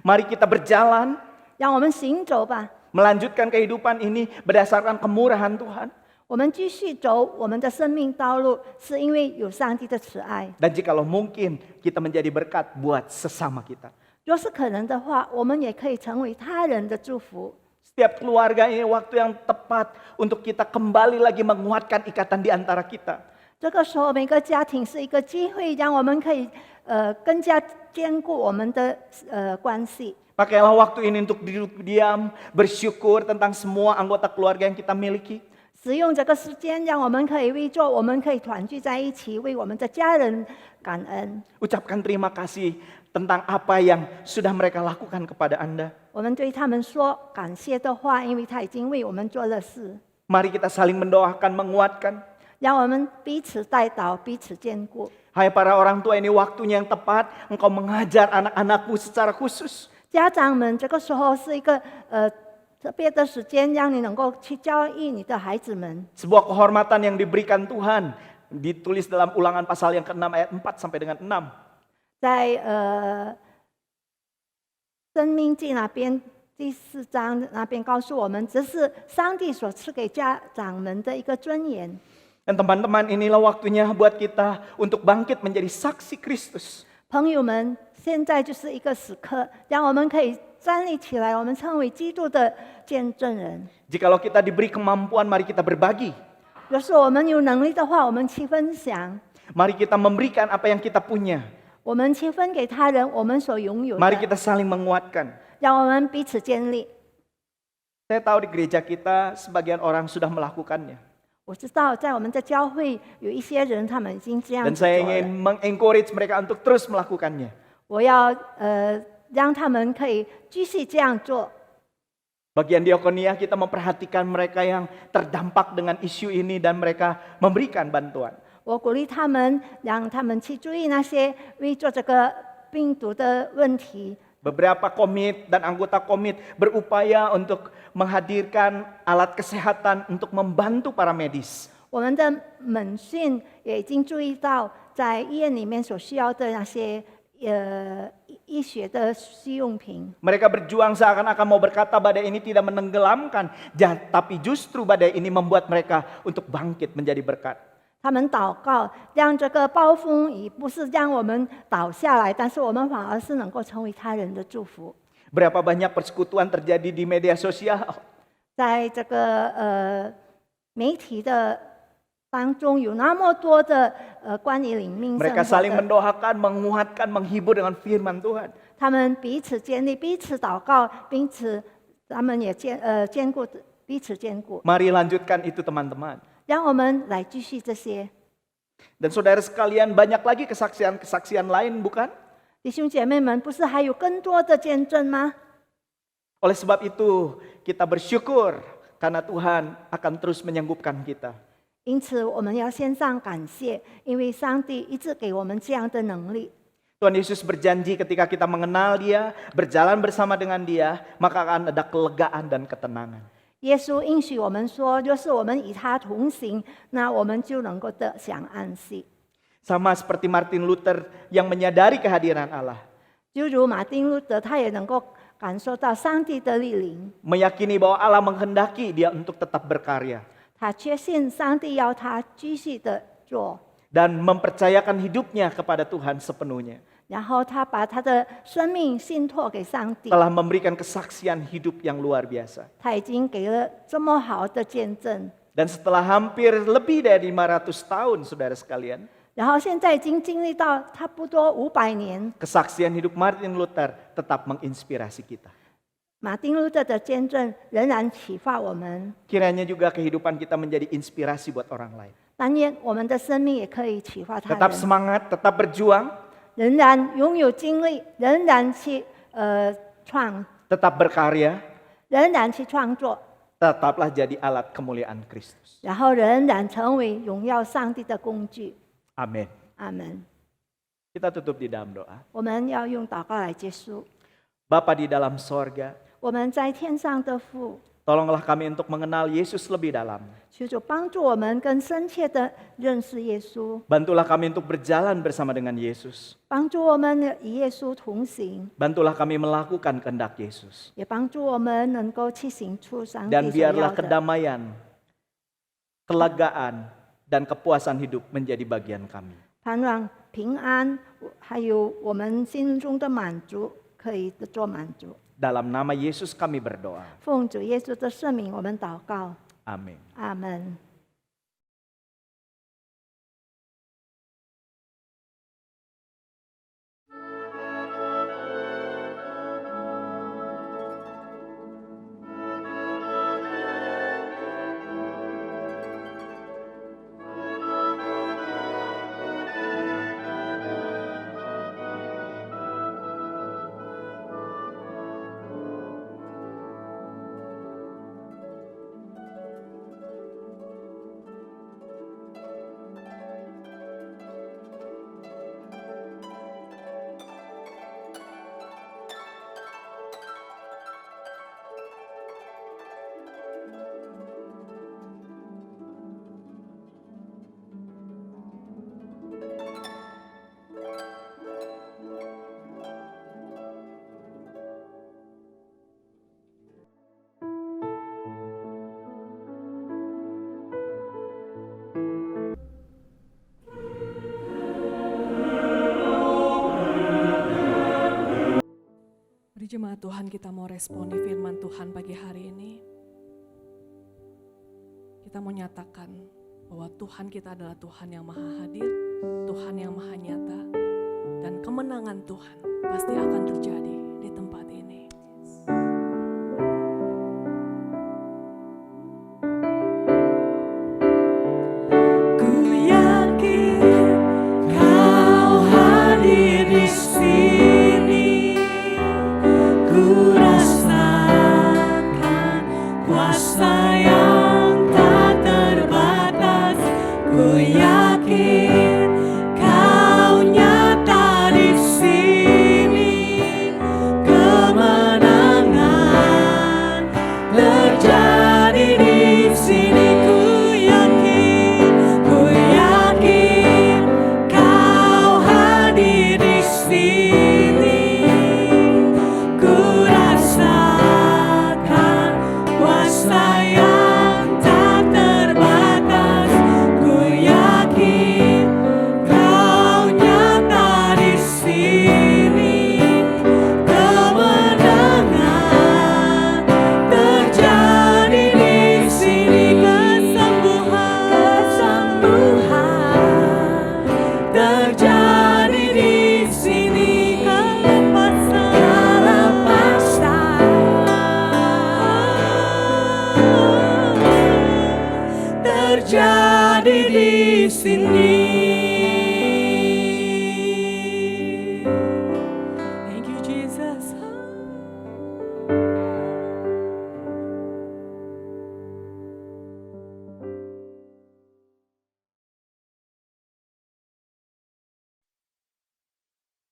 Mari kita berjalan. 让我们行走吧， Melanjutkan kehidupan ini berdasarkan kemurahan Tuhan. 我们继续走我们的生命道路，是因为有上帝的慈爱。 Dan jikalau mungkin kita menjadi berkat buat sesama kita. 若是可能的话，我们也可以成为他人的祝福。 Setiap keluarga ini waktu yang tepat untuk kita kembali lagi menguatkan ikatan di antara kita. 这个时候，每个家庭是一个机会，让我们可以更加坚固我们的关系。 Pakailah waktu ini untuk duduk diam, bersyukur tentang semua anggota keluarga yang kita miliki. 使用这个时间，让我们可以为做，我们可以团聚在一起，为我们的家人感恩。 Ucapkan terima kasih tentang apa yang sudah mereka lakukan kepada Anda. 我们对他们说感谢的话，因为他已经为我们做了事。 Mari kita saling mendoakan, menguatkan. 让我们彼此带导，彼此坚固。 Hai para orang tua, ini waktunya yang tepat engkau mengajar anak-anakmu secara khusus. 家长们，这个时候是一个特别的时间，让你能够去教育你的孩子们。 Sebuah kehormatan yang diberikan Tuhan, ditulis dalam Ulangan pasal yang ke-6 ayat 4 sampai dengan 6. 在生命记那边第4章那边告诉我们，这是上帝所赐给家长们的一个尊严。 Dan teman-teman, inilah waktunya buat kita untuk bangkit menjadi saksi Kristus. 朋友们，现在就是一个时刻，让我们可以站立起来，我们成为基督的见证人。 Jikalau kita diberi kemampuan, mari kita berbagi. 若是我们有能力的话，我们去分享， Mari kita memberikan apa yang kita punya. 我们去分给他人我们所拥有 Mari 的， kita saling menguatkan. 让我们彼此建立。 Saya tahu di gereja kita sebagian orang sudah melakukannya. 我知道，在我们的教会有一些人，他们已经这样 Dan 子 saya 做 ingin 了。 mengencourage mereka untuk terus melakukannya. 我要让他们可以继续这样做。 Bagian diakonia kita memperhatikan mereka yang terdampak dengan isu ini dan mereka memberikan bantuan. 我鼓励他们，让他们去注意那些为做这个病毒的问题。 Beberapa komit dan anggota komit berupaya untuk menghadirkan alat kesehatan untuk membantu para medis. 我们的门训也已经注意到，在医院里面所需要的那些医学的需用品。 Mereka berjuang seakan-akan mau berkata badai ini tidak menenggelamkan, tapi justru badai ini membuat mereka untuk bangkit menjadi berkat. 他们祷告，让这个暴风雨不是让我们倒下来，但是我们反而是能够成为他人的祝福。 Berapa banyak persekutuan terjadi di media sosial? 在这个媒体的当中，有那么多的关于灵命生 Mereka 活 saling 的， mendoakan, menguatkan, menghibur dengan firman Tuhan. 他们彼此建立、彼此祷告，并且他们也坚固彼此坚固。 Mari lanjutkan itu teman-teman. 让我们来继续这些。 Dan saudara sekalian, banyak lagi kesaksian-kesaksian lain bukan? 弟兄姐妹们，不是还有更多的见证吗？ Oleh sebab itu, kita bersyukur karena Tuhan akan terus menyanggupkan kita. 因此，我们要献上感谢，因为上帝一直给我们这样的能力。 Tuhan Yesus berjanji ketika kita mengenal Dia, berjalan bersama dengan Dia, maka akan ada kelegaan dan ketenangan. 耶稣应许我们说，若是我们与他同行，那我们就能够得享安息。 Sama seperti Martin Luther yang menyadari kehadiran Allah. 就如马丁路德，他也能够感受到上帝的莅临， Meyakini bahwa Allah menghendaki dia untuk tetap berkarya. 他确信上帝要他继续的做， Dan mempercayakan hidupnya kepada Tuhan sepenuhnya. 然后他把他的生命信托给上帝。 Telah memberikan kesaksian hidup yang luar biasa. 他已经给了这么好的见证， Dan setelah hampir lebih dari 500 tahun, saudara sekalian, 然后现在已经经历到差不多500年， kesaksian hidup Martin Luther tetap menginspirasi kita. 马丁路德的见证仍然启发我们， Kiranya juga kehidupan kita menjadi inspirasi buat orang lain. 但愿我们的生命也可以启发他 Tetap 人， semangat, tetap berjuang, 仍然拥有精力，仍然去tetap berkarya, 仍然去创作， tetaplah jadi alat kemuliaan Kristus. 然后仍然成为荣耀上帝的工具。 Amin. 阿门。 Kita tutup di dalam doa. 我们要用祷告来结束。 Bapa di dalam sorga, 我们在天上的父， tolonglah kami untuk mengenal Yesus lebih dalam. 求主帮助我们更深切的认识耶稣， Bantulah kami untuk berjalan bersama dengan Yesus. 帮助我们与耶稣同行， Bantulah kami melakukan kehendak Yesus. 也帮助我们能够去行出上帝 Dan 所要 biarlah 的。 kedamaian, kelegaan, dan kepuasan hidup menjadi bagian kami. 盼望平安，还有我们心中的满足，可以做满足。 Dalam nama Yesus kami berdoa. 奉主耶稣的圣名，我们祷告， Amin. 阿门。Mari jemaat Tuhan kita mau responi firman Tuhan pagi hari ini. Kita mau nyatakan bahwa Tuhan kita adalah Tuhan yang maha hadir, Tuhan yang maha nyata, dan kemenangan Tuhan pasti akan terjadi di tempat ini. Ku yakin Kau hadir di sini. Ku rasakan kuasa yang tak terbatas. Ku yakin Kau nyata di sini. Kemenangan terjadi di sini. Ku yakin Kau hadir di sini. Ku rasakan kuasa yang tak terbatas. Ku yakin Kau nyata di sini. Kemenangan terjadi di sini. Kesembuhan terjadi di sini. Kelepasan terjadi di sini. Thank you, Jesus.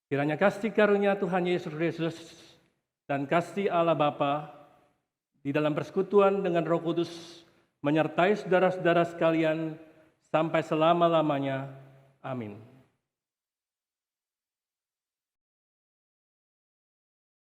Kiranya kasih karunia Tuhan Yesus Kristus dan kasih Allah Bapa di dalam persekutuan dengan Roh Kudus menyertai saudara-saudara sekalian sampai selama-lamanya. Amin.